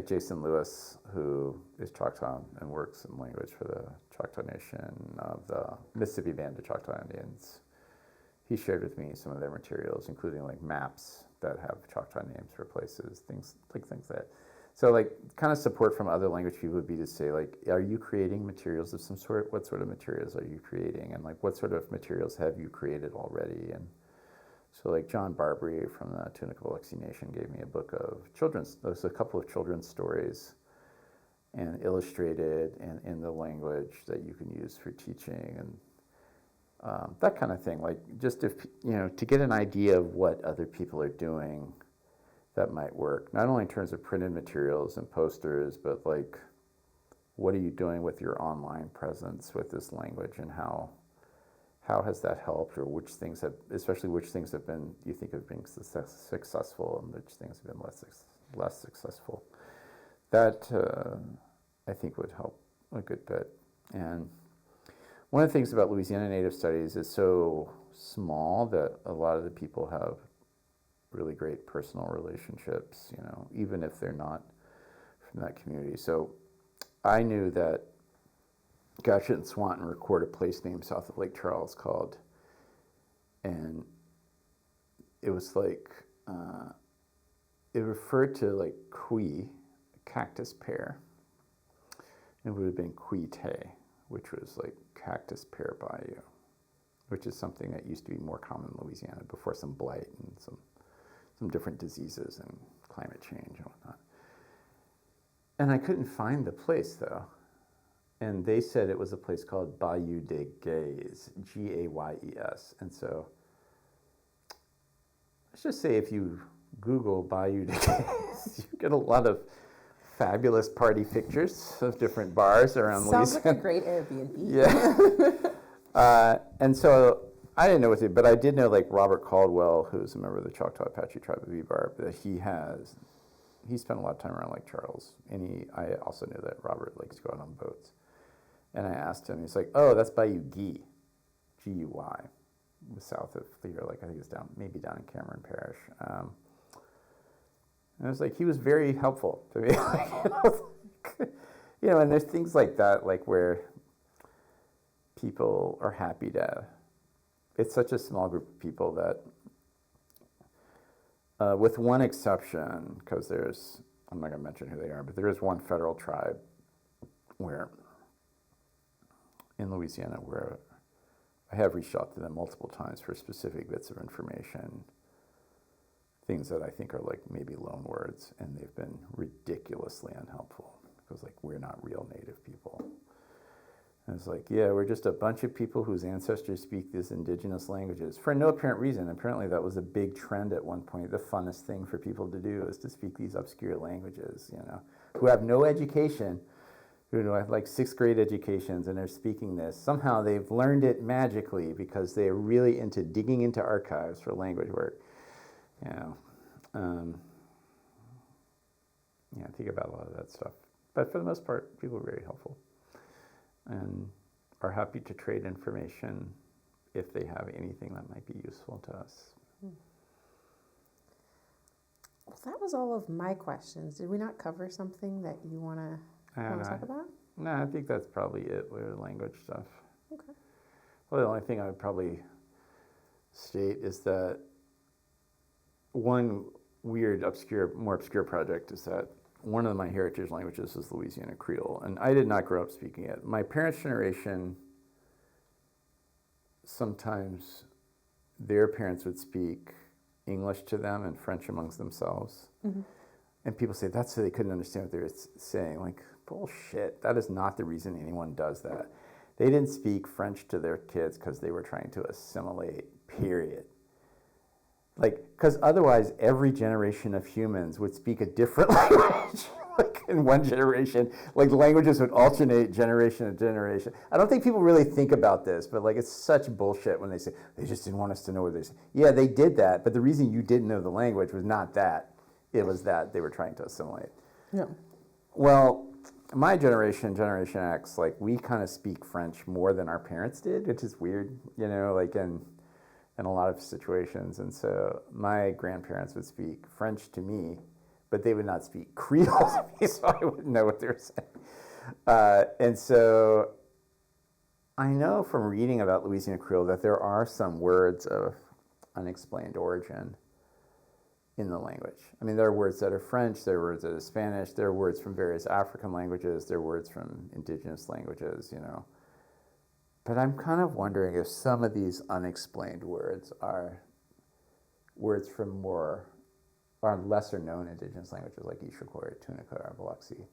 Jason Lewis, who is Choctaw and works in language for the Choctaw Nation of the Mississippi Band of Choctaw Indians. He shared with me some of their materials, including like maps that have Choctaw names for places, things that. So like kind of support from other language people would be to say like, are you creating materials of some sort? What sort of materials are you creating? And like, what sort of materials have you created already? And so like John Barbary from the Tunica-Biloxi Nation gave me a book of there's a couple of children's stories and illustrated and in the language that you can use for teaching, and that kind of thing. Like, just if, to get an idea of what other people are doing that might work, not only in terms of printed materials and posters, but like, what are you doing with your online presence with this language, and how has that helped, or which things have been, you think have been successful, and which things have been less successful. That I think would help a good bit. And one of the things about Louisiana Native Studies is so small that a lot of the people have really great personal relationships, even if they're not from that community. So I knew that Gotcha and Swanton record a place name south of Lake Charles called, and it was like, it referred to like kui, cactus pear. It would have been kuite, which was like cactus pear bayou, which is something that used to be more common in Louisiana before some blight and some different diseases and climate change and whatnot. And I couldn't find the place though. And they said it was a place called Bayou des Gays, Gayes. And so let's just say if you Google Bayou des Gays, you get a lot of fabulous party pictures of different bars around Louisiana. Sounds like a great Airbnb. Yeah. And so I didn't know what to do, but I did know like Robert Caldwell, who's a member of the Choctaw Apache tribe of Ebar, that he spent a lot of time around Lake Charles. And I also knew that Robert likes to go out on boats. And I asked him, he's like, oh, that's Bayou Guy, G-U-Y, south of Clear Lake. I think it's down in Cameron Parish. And I was like, he was very helpful to me. And there's things like that, like where people are happy to, it's such a small group of people that, with one exception, because I'm not going to mention who they are, but there is one federal tribe in Louisiana where I have reached out to them multiple times for specific bits of information, things that I think are like maybe loan words, and they've been ridiculously unhelpful because like we're not real native people. And it's like, yeah, we're just a bunch of people whose ancestors speak these indigenous languages for no apparent reason. Apparently that was a big trend at one point. The funnest thing for people to do is to speak these obscure languages, who have no education, who have like 6th grade educations, and they're speaking this. Somehow they've learned it magically because they're really into digging into archives for language work. Think about a lot of that stuff. But for the most part, people are very helpful. And are happy to trade information if they have anything that might be useful to us. Well, that was all of my questions. Did we not cover something that you want to talk about? No, I think that's probably it with language stuff. Okay. Well, the only thing I would probably state is that one weird, more obscure project is that one of my heritage languages is Louisiana Creole, and I did not grow up speaking it. My parents' generation, sometimes their parents would speak English to them and French amongst themselves. Mm-hmm. And people say that's so they couldn't understand what they were saying. Like, bullshit. That is not the reason anyone does that. They didn't speak French to their kids because they were trying to assimilate, period. Like, because otherwise every generation of humans would speak a different language. Like in one generation, like languages would alternate generation to generation. I don't think people really think about this, but like it's such bullshit when they say, they just didn't want us to know what they said. Yeah, they did that, but the reason you didn't know the language was not that. It was that they were trying to assimilate. Yeah. Well, my generation, Generation X, like we kind of speak French more than our parents did, which is weird, you know, like in a lot of situations. And so my grandparents would speak French to me, but they would not speak Creole to me, so I wouldn't know what they were saying. And so I know from reading about Louisiana Creole that there are some words of unexplained origin in the language. I mean, there are words that are French, there are words that are Spanish, there are words from various African languages, there are words from indigenous languages, you know. But I'm kind of wondering if some of these unexplained words are words from lesser known indigenous languages like Iroquois or Tunica or Biloxi.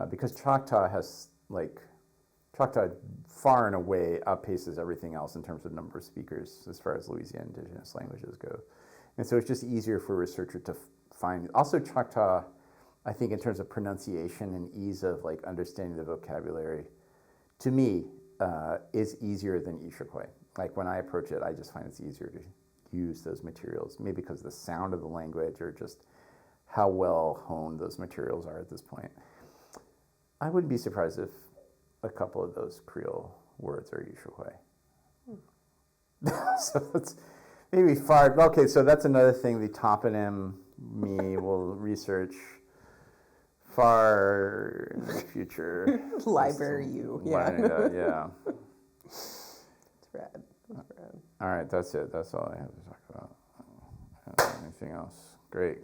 Because Choctaw far and away outpaces everything else in terms of number of speakers as far as Louisiana indigenous languages go. And so it's just easier for a researcher to find. Also Choctaw, I think in terms of pronunciation and ease of like understanding the vocabulary, to me, is easier than Iroquois. Like when I approach it, I just find it's easier to use those materials, maybe because of the sound of the language or just how well honed those materials are at this point. I wouldn't be surprised if a couple of those Creole words are Iroquois. So that's maybe far. Okay, so that's another thing the toponym me will research far in the future. Library you, yeah. Yeah. It's rad. That's rad. All right, that's it. That's all I have to talk about. Anything else? Great.